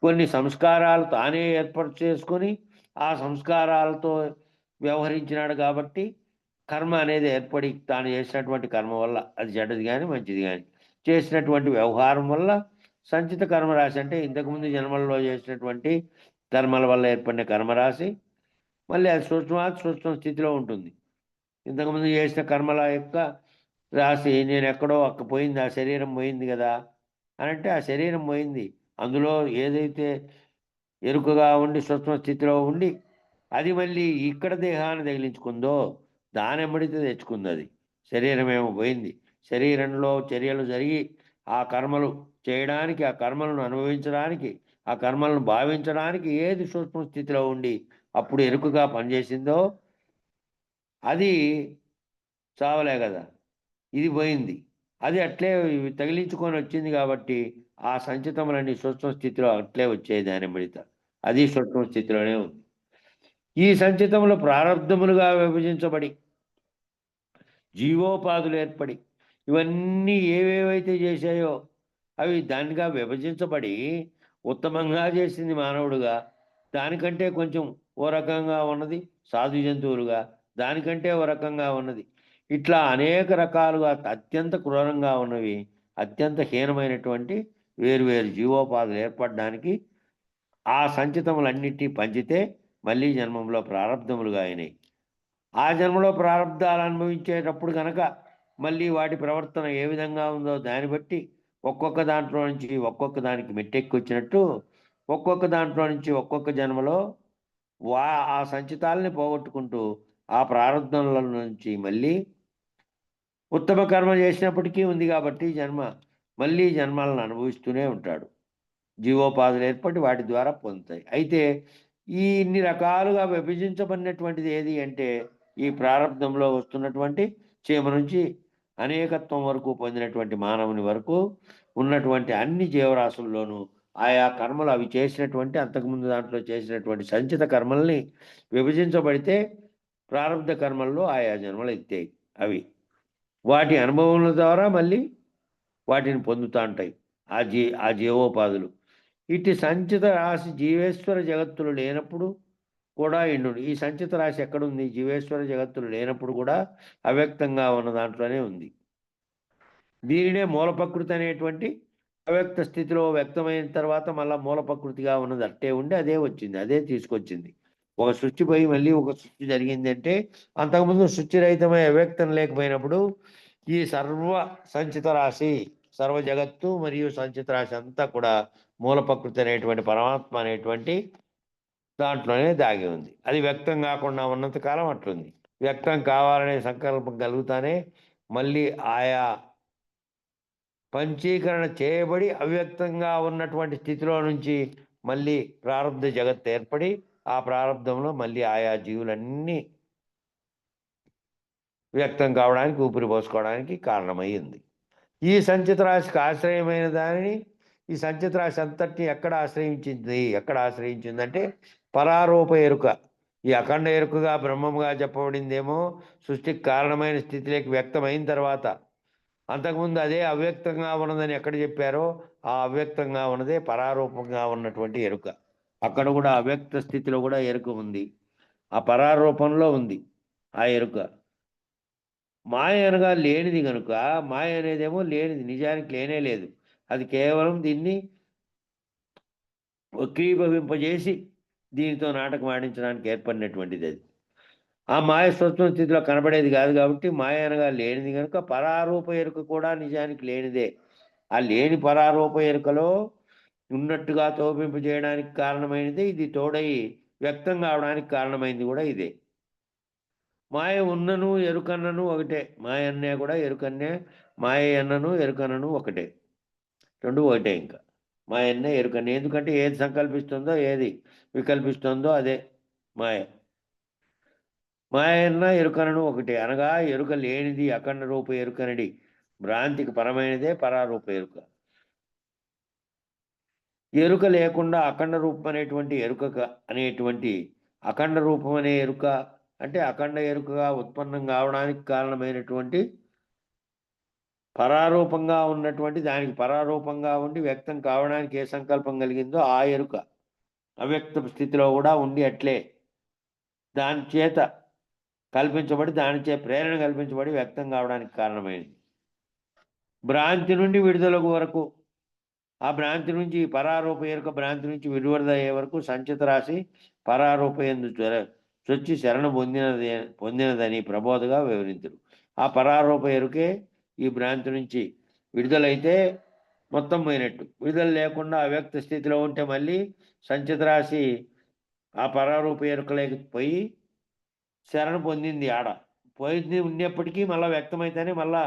కొన్ని సంస్కారాలు తానే ఏర్పాటు చేసుకొని, ఆ సంస్కారాలతో వ్యవహరించినాడు కాబట్టి, కర్మ అనేది ఏర్పడి తాను చేసినటువంటి కర్మ వల్ల అది చెడ్డది గాని, మంచిది గాని, చేసినటువంటి వ్యవహారం వల్ల సంచిత కర్మరాశి అంటే ఇంతకుముందు జన్మల్లో చేసినటువంటి కర్మల వల్ల ఏర్పడిన కర్మరాశి, మళ్ళీ అది సూక్ష్మ స్థితిలో ఉంటుంది. ఇంతకుముందు చేసిన కర్మల యొక్క రాశి నేనెక్కడో పోయింది, ఆ శరీరం పోయింది కదా అనంటే ఆ శరీరం పోయింది. అందులో ఏదైతే ఎరుకగా ఉండి సూక్ష్మ స్థితిలో ఉండి అది మళ్ళీ ఇక్కడ దేహాన్ని తగిలించుకుందో దానెమ్మడితే తెచ్చుకుంది అది. శరీరమేమో పోయింది. శరీరంలో చర్యలు జరిగి ఆ కర్మలు చేయడానికి, ఆ కర్మలను అనుభవించడానికి, ఆ కర్మలను భావించడానికి ఏది సూక్ష్మ స్థితిలో ఉండి అప్పుడు ఎరుకగా పనిచేసిందో అది చావలే కదా, ఇది పోయింది. అది అట్లే తగిలించుకొని వచ్చింది కాబట్టి ఆ సంచితములన్నీ సూక్ష్మ స్థితిలో అట్లే వచ్చాయి దానెమ్మడిత. అది సూక్ష్మ స్థితిలోనే ఉంది. ఈ సంచితములు ప్రారబ్ధములుగా విభజించబడి జీవోపాధులు ఏర్పడి ఇవన్నీ ఏవేవైతే చేశాయో అవి దానిగా విభజించబడి ఉత్తమంగా చేసింది మానవుడుగా, దానికంటే కొంచెం ఓ రకంగా ఉన్నది సాధు జంతువులుగా, దానికంటే ఓ రకంగా ఉన్నది ఇట్లా అనేక రకాలుగా అత్యంత క్రూరంగా ఉన్నవి, అత్యంత హీనమైనటువంటి వేరువేరు జీవోపాధులు ఏర్పడడానికి ఆ సంచితములన్నిటినీ పంచితే మళ్ళీ జన్మంలో ప్రారంధములుగా అయినాయి. ఆ జన్మలో ప్రారంధాలు అనుభవించేటప్పుడు కనుక మళ్ళీ వాటి ప్రవర్తన ఏ విధంగా ఉందో దాన్ని బట్టి ఒక్కొక్క దాంట్లో నుంచి ఒక్కొక్క దానికి మెట్టెక్కి వచ్చినట్టు ఒక్కొక్క దాంట్లో నుంచి ఒక్కొక్క జన్మలో ఆ సంచితాలని పోగొట్టుకుంటూ ఆ ప్రారంధంలో నుంచి మళ్ళీ ఉత్తమ కర్మ చేసినప్పటికీ ఉంది కాబట్టి మళ్ళీ జన్మలను అనుభవిస్తూనే ఉంటాడు. జీవోపాధులు ఏర్పడి వాటి ద్వారా పొందుతాయి. అయితే ఈ ఇన్ని రకాలుగా విభజించబడినటువంటిది ఏది అంటే ఈ ప్రారంధంలో వస్తున్నటువంటి చీమ నుంచి అనేకత్వం వరకు పొందినటువంటి మానవుని వరకు ఉన్నటువంటి అన్ని జీవరాశుల్లోనూ ఆయా కర్మలు అవి చేసినటువంటి అంతకుముందు దాంట్లో చేసినటువంటి సంచిత కర్మల్ని విభజించబడితే ప్రారంధ కర్మల్లో ఆయా జన్మలు ఎత్తాయి. అవి వాటి అనుభవముల ద్వారా మళ్ళీ వాటిని పొందుతూ ఉంటాయి ఆ జీవోపాధులు. ఇటు సంచిత రాశి జీవేశ్వర జగత్తులు లేనప్పుడు కూడా ఎండు. ఈ సంచిత రాశి ఎక్కడుంది? జీవేశ్వర జగత్తులు లేనప్పుడు కూడా అవ్యక్తంగా ఉన్న దాంట్లోనే ఉంది. దీనినే మూల ప్రకృతి అనేటువంటి అవ్యక్త స్థితిలో వ్యక్తమైన తర్వాత మళ్ళా మూల ప్రకృతిగా ఉన్నది అట్టే ఉండి అదే వచ్చింది, అదే తీసుకొచ్చింది. ఒక సృష్టి పోయి మళ్ళీ ఒక సృష్టి జరిగింది అంటే అంతకుముందు సృష్టి రహితమై అవ్యక్తం లేకపోయినప్పుడు ఈ సర్వ సంచిత రాశి, సర్వ జగత్తు మరియు సంచిత రాశి అంతా కూడా మూల ప్రకృతి అనేటువంటి పరమాత్మ అనేటువంటి దాంట్లోనే దాగి ఉంది. అది వ్యక్తం కాకుండా ఉన్నంత కాలం అట్లుంది. వ్యక్తం కావాలనే సంకల్పం కలుగుతానే మళ్ళీ ఆయా పంచీకరణ చేయబడి అవ్యక్తంగా ఉన్నటువంటి స్థితిలో నుంచి మళ్ళీ ప్రారంధ జగత్తు ఏర్పడి ఆ ప్రారంధంలో మళ్ళీ ఆయా జీవులన్నీ వ్యక్తం కావడానికి ఊపిరి పోసుకోవడానికి కారణమైంది. ఈ సంచిత రాశికి ఆశ్రయమైన దానిని ఈ సంచిత రాశి అంతటిని ఎక్కడ ఆశ్రయించిందంటే పరారూప ఎరుక. ఈ అఖండ ఎరుకగా బ్రహ్మముగా చెప్పబడిందేమో సృష్టికి కారణమైన స్థితిలోకి వ్యక్తమైన తర్వాత, అంతకుముందు అదే అవ్యక్తంగా ఉన్నదని ఎక్కడ చెప్పారో ఆ అవ్యక్తంగా ఉన్నదే పరారూపంగా ఉన్నటువంటి ఎరుక. అక్కడ కూడా అవ్యక్త స్థితిలో కూడా ఎరుక ఉంది, ఆ పరారూపంలో ఉంది ఆ ఎరుక. మాయ అనగా లేనిది కనుక మాయ అనేదేమో లేనిది, నిజానికి లేనే లేదు. అది కేవలం దీన్ని వక్రీభవింపజేసి దీనితో నాటకం ఆడించడానికి ఏర్పడినటువంటిది. అది ఆ మాయ స్వచ్ఛ స్థితిలో కనబడేది కాదు కాబట్టి మాయ అనగా లేనిది కనుక పరారూప ఎరుక కూడా నిజానికి లేనిదే. ఆ లేని పరారూప ఎరుకలో ఉన్నట్టుగా తోపింపజేయడానికి కారణమైనది ఇది, తోడై వ్యక్తం కావడానికి కారణమైంది కూడా ఇదే. మాయ ఉన్నను ఎరుకన్నను ఒకటే. మాయ అన్నే కూడా ఎరుకన్నే, మాయ అన్నను ఎరుకన్నను ఒకటే. రెండు ఒకటే ఇంకా. మాయ అన్నే ఎరుకన్నే. ఎందుకంటే ఏది సంకల్పిస్తుందో ఏది వికల్పిస్తుందో అదే మాయ. మాయ అన్న ఎరుకనను ఒకటే. అనగా ఎరుక లేనిది అఖండ రూప ఎరుకనడి భ్రాంతికి పరమైనదే పరారూప ఎరుక. ఎరుక లేకుండా అఖండ రూపం అనేటువంటి ఎరుక అనేటువంటి అఖండ రూపం అనే ఎరుక అంటే అఖండ ఎరుకగా ఉత్పన్నం కావడానికి కారణమైనటువంటి పరారూపంగా ఉన్నటువంటి దానికి పరారూపంగా ఉండి వ్యక్తం కావడానికి ఏ సంకల్పం కలిగిందో ఆ ఎరుక అవ్యక్త స్థితిలో కూడా ఉండి అట్లే దాని చేత కల్పించబడి దానిచే ప్రేరణ కల్పించబడి వ్యక్తం కావడానికి కారణమైంది. భ్రాంతి నుండి విడుదలకు వరకు, ఆ భ్రాంతి నుంచి పరారూప ఎరుక భ్రాంతి నుంచి విడుదలయ్యే వరకు సంచిత రాశి పరారూప ఎందు చొచ్చి శరణ పొందినదని ప్రబోధగా వివరించరు. ఆ పరారూప ఎరుకే ఈ భ్రాంతి నుంచి విడుదలైతే మొత్తం పోయినట్టు. విడుదల లేకుండా అవ్యక్త స్థితిలో ఉంటే మళ్ళీ సంచిత రాశి ఆ పరారూప ఎరుకలేకి పోయి శరణ పొందింది. ఆడ పోయింది ఉన్నప్పటికీ మళ్ళీ వ్యక్తమైతేనే మళ్ళా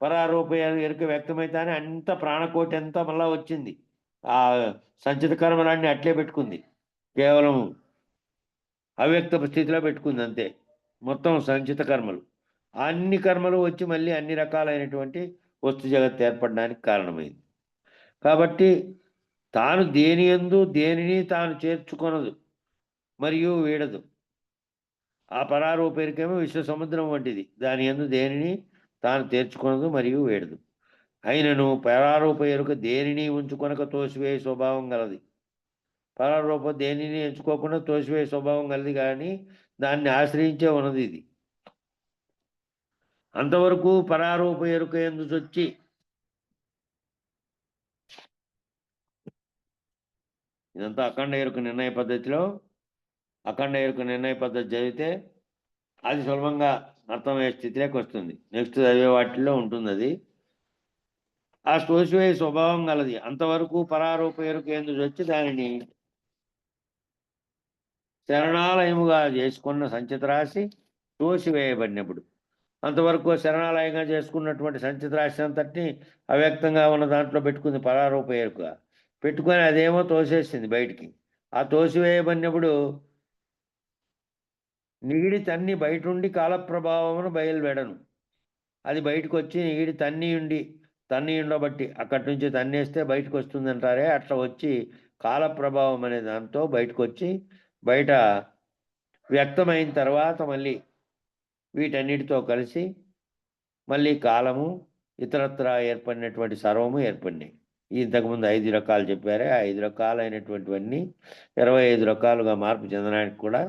పరారూప ఎరుక వ్యక్తమైతేనే అంత ప్రాణకోటి అంతా మళ్ళా వచ్చింది. ఆ సంచిత కర్మలన్నీ అట్లే పెట్టుకుంది, కేవలం అవ్యక్త స్థితిలో పెట్టుకుంది అంతే. మొత్తం సంచిత కర్మలు అన్ని కర్మలు వచ్చి మళ్ళీ అన్ని రకాలైనటువంటి వస్తు జగత్తు ఏర్పడడానికి కారణమైంది. కాబట్టి తాను దేని యందు దేనిని తాను చేర్చుకొనదు మరియు వీడదు. ఆ పరారూప ఎరుకేమో విశ్వ సముద్రం వంటిది. దాని యందు దేనిని తాను తీర్చుకొనదు మరియు వీడదు. అయినను పరారూప ఎరుక దేనిని ఉంచుకొనక తోసివేయ స్వభావం గలది. పరారూప దేనిని ఎంచుకోకుండా తోసివేయ స్వభావం గలది, కానీ దాన్ని ఆశ్రయించే ఉన్నది ఇది. అంతవరకు పరారూప ఎరుక ఎందు చొచ్చి ఇదంతా అఖండ ఎరుక నిర్ణయ పద్ధతిలో, అఖండ ఎరుక నిర్ణయ పద్ధతి చదివితే అది సులభంగా అర్థమయ్యే స్థితిలోకి వస్తుంది. నెక్స్ట్ చదివే వాటిల్లో ఉంటుంది అది. ఆ తోసివేయ స్వభావం గలది. అంతవరకు పరారూప ఎరుక ఎందుకు వచ్చి దానిని శరణాలయముగా చేసుకున్న సంచిత రాశి తోసివేయబడినప్పుడు, అంతవరకు శరణాలయంగా చేసుకున్నటువంటి సంచిత రాశి అంతటిని అవ్యక్తంగా ఉన్న దాంట్లో పెట్టుకుంది పరారూప ఎరుక. పెట్టుకొని అదేమో తోసేసింది బయటికి. ఆ తోసివేయబడినప్పుడు నిగిడి తన్ని బయట ఉండి కాలప్రభావమును బయలువెడను. అది బయటకు వచ్చి నిగిడి తన్ని ఉండబట్టి అక్కడి నుంచి తన్నేస్తే బయటకు వస్తుందంటారే, అట్లా వచ్చి కాలప్రభావం అనే దాంతో బయటకు వచ్చి బయట వ్యక్తమైన తర్వాత మళ్ళీ వీటన్నిటితో కలిసి మళ్ళీ కాలము ఇతరత్ర ఏర్పడినటువంటి సర్వము ఏర్పడినాయి. ఇంతకుముందు 5 రకాలు చెప్పారే, ఆ 5 రకాలైనటువంటివన్నీ 25 రకాలుగా మార్పు చెందడానికి కూడా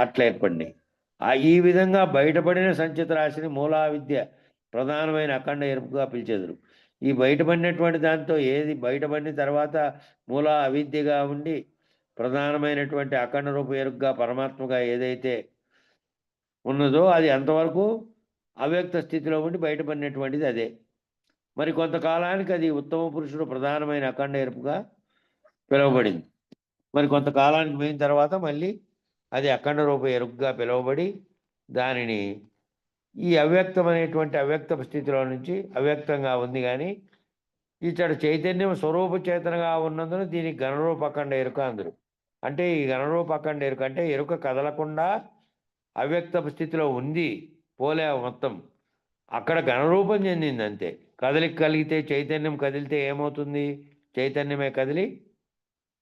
అట్లా ఏర్పడినాయి. ఈ విధంగా బయటపడిన సంచిత రాశిని మూలా విద్య ప్రధానమైన అఖండ ఎరుపుగా పిలిచెదరు. ఈ బయటపడినటువంటి దాంతో ఏది బయటపడిన తర్వాత మూల అవిద్యగా ఉండి ప్రధానమైనటువంటి అఖండ రూప ఎరుగ్గా పరమాత్మగా ఏదైతే ఉన్నదో అది అంతవరకు అవ్యక్త స్థితిలో ఉండి బయటపడినటువంటిది అదే. మరి కొంతకాలానికి అది ఉత్తమ పురుషుడు ప్రధానమైన అఖండ ఎరుపుగా పిలువబడింది. మరి కొంతకాలానికి పోయిన తర్వాత మళ్ళీ అది అఖండ రూప ఎరుగ్గా పిలువబడి దానిని ఈ అవ్యక్తమైనటువంటి అవ్యక్త స్థితిలో నుంచి అవ్యక్తంగా ఉంది, కానీ ఇతడు చైతన్యం స్వరూప చేతనగా ఉన్నందున దీనికి గణరూప అఖండ ఎరుక అందరు. అంటే ఈ గణరూప అఖండ ఎరుక అంటే ఎరుక కదలకుండా అవ్యక్త స్థితిలో ఉంది, పోలే మొత్తం అక్కడ గణరూపం చెందింది అంతే. కదలిక కలిగితే చైతన్యం కదిలితే ఏమవుతుంది? చైతన్యమే కదిలి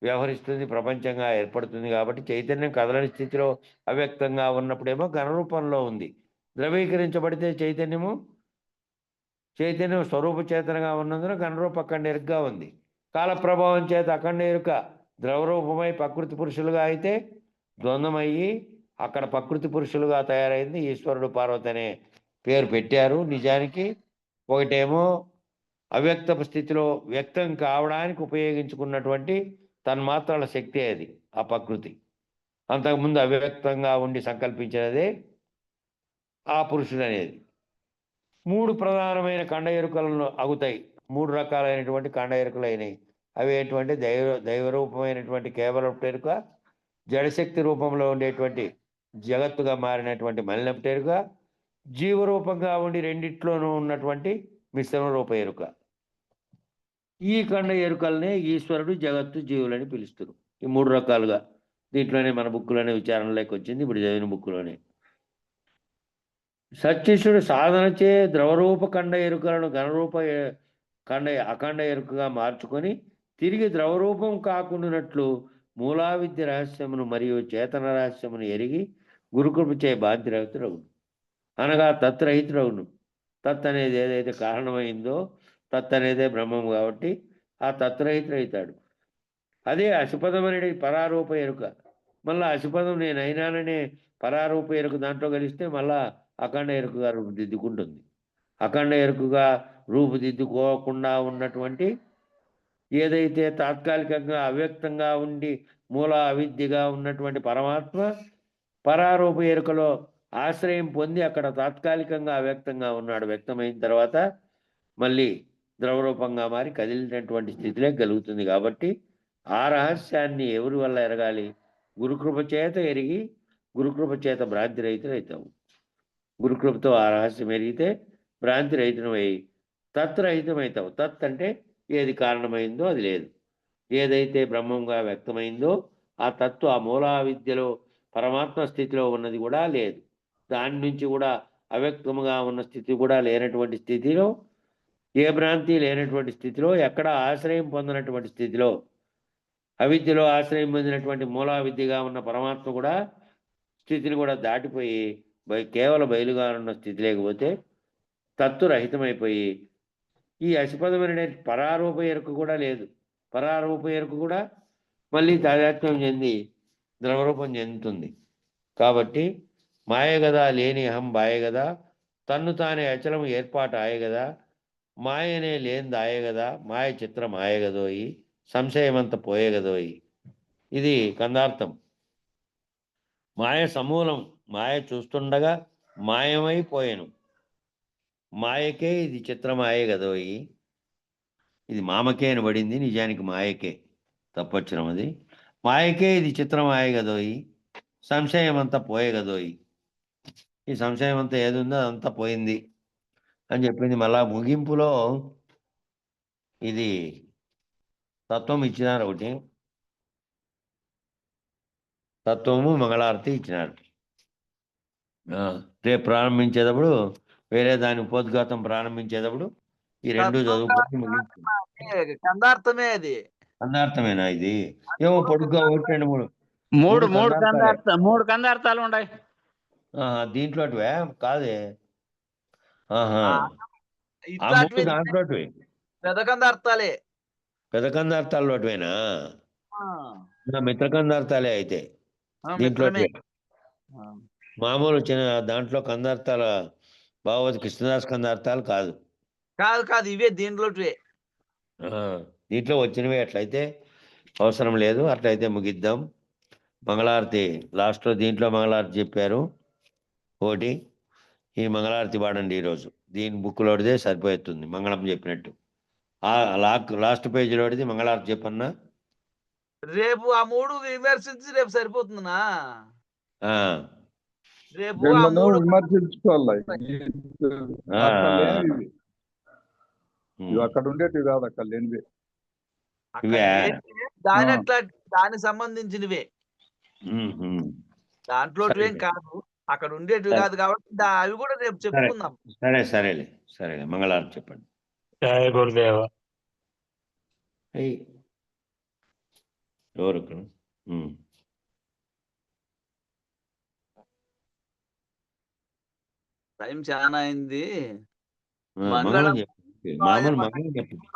వ్యవహరిస్తుంది, ప్రపంచంగా ఏర్పడుతుంది. కాబట్టి చైతన్యం కదలని స్థితిలో అవ్యక్తంగా ఉన్నప్పుడేమో ఘనరూపంలో ఉంది. ద్రవీకరించబడితే చైతన్యం స్వరూప చేతనగా ఉన్నందున ఘనరూప అఖండ ఎరుకగా ఉంది. కాల ప్రభావం చేత అఖండ ఎరుక ద్రవరూపమై ప్రకృతి పురుషులుగా అయితే ద్వంద్వమయ్యి అక్కడ ప్రకృతి పురుషులుగా తయారైంది. ఈశ్వరుడు పార్వతి అనే పేరు పెట్టారు. నిజానికి ఒకటేమో అవ్యక్త స్థితిలో వ్యక్తం కావడానికి ఉపయోగించుకున్నటువంటి తన్మాత్రల శక్తి అది ఆ ప్రకృతి. అంతకుముందు అవ్యక్తంగా ఉండి సంకల్పించినదే ఆ పురుషుడు అనేది. 3 ప్రధానమైన కండ ఎరుకలను అగుతాయి. 3 రకాలైనటువంటి కండ ఎరుకలు అయినాయి. అవి ఏంటంటే దైవరూపమైనటువంటి కేవలం ఎరుక, జడశక్తి రూపంలో ఉండేటువంటి జగత్తుగా మారినటువంటి మలినపు ఎరుక, జీవరూపంగా ఉండి రెండిట్లోనూ ఉన్నటువంటి మిశ్రమ రూప ఎరుక. ఈ ఖండ ఎరుకల్నే ఈశ్వరుడు, జగత్తు, జీవులని పిలుస్తారు. ఈ 3 రకాలుగా దీంట్లోనే మన బుక్కులోనే విచారణలోకి వచ్చింది, ఇప్పుడు చదివిన బుక్కులోనే. సత్శిష్యుడు సాధనచే ద్రవరూప ఖండ ఎరుకలను ఘనరూప ఖండ అఖండ ఎరుకగా మార్చుకొని తిరిగి ద్రవరూపం కాకుండానట్లు మూలా విద్య రహస్యమును మరియు చేతన రహస్యమును ఎరిగి గురుకృపచే బాధ్యరహితుడవును, అనగా తత్రహితుడవును. తత్ అనేది ఏదైతే కారణమైందో తత్ అనేదే బ్రహ్మం కాబట్టి ఆ తత్రహితుడవుతాడు. అదే అశుపదం అనేది పరారూప ఎరుక. మళ్ళా అశుపదం నేను అయినాననే పరారూప ఎరుక దాంట్లో కలిస్తే మళ్ళా అఖండ ఎరుకగా రూపుదిద్దుకుంటుంది. అఖండ ఎరుకగా రూపుదిద్దుకోకుండా ఉన్నటువంటి ఏదైతే తాత్కాలికంగా అవ్యక్తంగా ఉండి మూల అవిద్యగా ఉన్నటువంటి పరమాత్మ పరారూప ఎరుకలో ఆశ్రయం పొంది అక్కడ తాత్కాలికంగా అవ్యక్తంగా ఉన్నాడు. వ్యక్తమైన తర్వాత మళ్ళీ ద్రవరూపంగా మారి కదిలినటువంటి స్థితిలో కలుగుతుంది. కాబట్టి ఆ రహస్యాన్ని ఎవరి వల్ల ఎరగాలి? గురుకృప చేత ఎరిగి గురుకృప చేత భ్రాంతి రహితులు అవుతాము. గురుకృపతో ఆ రహస్యం ఎరిగితే భ్రాంతి రహితమై తత్రహితమవుతావు. తత్ అంటే ఏది కారణమైందో అది లేదు. ఏదైతే బ్రహ్మంగా వ్యక్తమైందో ఆ తత్వ ఆ మూలా విద్యలో పరమాత్మ స్థితిలో ఉన్నది కూడా లేదు. దాని నుంచి కూడా అవ్యక్తముగా ఉన్న స్థితి కూడా లేనటువంటి స్థితిలో, ఏ భ్రాంతి లేనటువంటి స్థితిలో, ఎక్కడ ఆశ్రయం పొందినటువంటి స్థితిలో, అవిద్యలో ఆశ్రయం పొందినటువంటి మూలా విద్యగా ఉన్న పరమాత్మ కూడా స్థితిని కూడా దాటిపోయి కేవలం బయలుగా ఉన్న స్థితి లేకపోతే తత్తు రహితమైపోయి ఈ అశుపదమైన పరారూప ఎరుక కూడా లేదు. పరారూప ఎరుక కూడా మళ్ళీ తాదాత్మ్యం చెంది ద్రవరూపం చెందుతుంది. కాబట్టి మాయ గదా లేని అహం బాయ గదా, తన్ను తానే అచలం ఏర్పాటు ఆయగదా, మాయనే లేనిది ఆయగదా, మాయ చిత్రం ఆయగదోయి, సంశయమంత పోయేగదోయి. ఇది కందార్థం. మాయ సమూలం, మాయ చూస్తుండగా మాయమైపోయాను, మాయకే ఇది చిత్రమాయ గదోయి. ఇది మామకే అని పడింది, నిజానికి మాయకే, తప్పొచ్చడం అది. మాయకే ఇది చిత్రమాయ గదోయి, సంశయం అంతా పోయే గదోయి. ఈ సంశయం అంతా ఏది ఉందో అదంతా పోయింది అని చెప్పింది. మళ్ళా ముగింపులో ఇది తత్వం ఇచ్చినారు, ఒకటి తత్వము మంగళారతి ఇచ్చినారు. రేపు ప్రారంభించేటప్పుడు వేరే దాని ఉపోద్ఘాతం ప్రారంభించేటప్పుడు ఈ రెండు చదువుకొని ముగింపు. కందార్థమే అది. కందార్థమేనా ఇది? ఏమో పొడుగ్గా ఒకటి రెండు మూడు కందార్థాలు ఉన్నాయి దీంట్లో కాదే. దాంట్లో పెద్ద కందార్థాలే. పెద్ద కందార్థాలు అటువేనా? మిత్ర కందార్థాలే అయితే. దీంట్లో మామూలు చిన్న దాంట్లో కందార్థాల భాగవత కృష్ణదాస్ కందార్థాలు కాదు. కాదు ఇవే దీంట్లో. దీంట్లో వచ్చినవి. అట్లయితే అవసరం లేదు, అట్లయితే ముగిద్దాం. మంగళారతి లాస్ట్లో దీంట్లో మంగళారతి చెప్పారు ఒకటి. ఈ మంగళారతి వాడండి ఈరోజు. దీని బుక్లోడిదే సరిపోతుంది మంగళం చెప్పినట్టు. లాస్ట్ పేజీలోడిది మంగళారతి చెప్పన్నా. రేపు ఆ మూడు విమర్శించి రేపు సరిపోతుందా? రేపు విమర్శించుకోవాలి. అక్కడ ఉండేటివి కాదు, అక్కడ లేనివి. దానికి సంబంధించినవే, దాంట్లో కాదు, అక్కడ ఉండేటివి కాదు. కాబట్టి అవి కూడా రేపు చెప్పుకుందాం. సరేలే మంగళారతి చెప్పండి. జయ గురుదేవ. ఎవరు? టైం చాలా అయింది.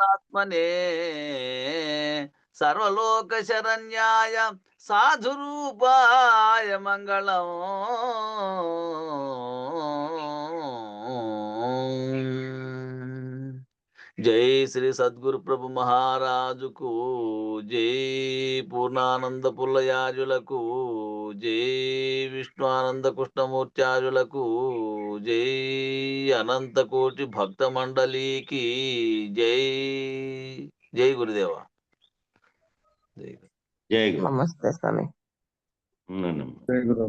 ఆత్మనే సర్వలోక శరణ్యాయ సాధురూపాయ మంగళం. జై శ్రీ సద్గురు ప్రభు మహారాజుకు జై. పూర్ణానంద పుల్లయాజులకు జై. విష్ణుఆనంద కృష్ణమూర్త్యాజులకు జై. అనంత కోటి భక్త మండలికి జై. జై గురుదేవ. జై గురు. నమస్తే స్వామి. జై గురు.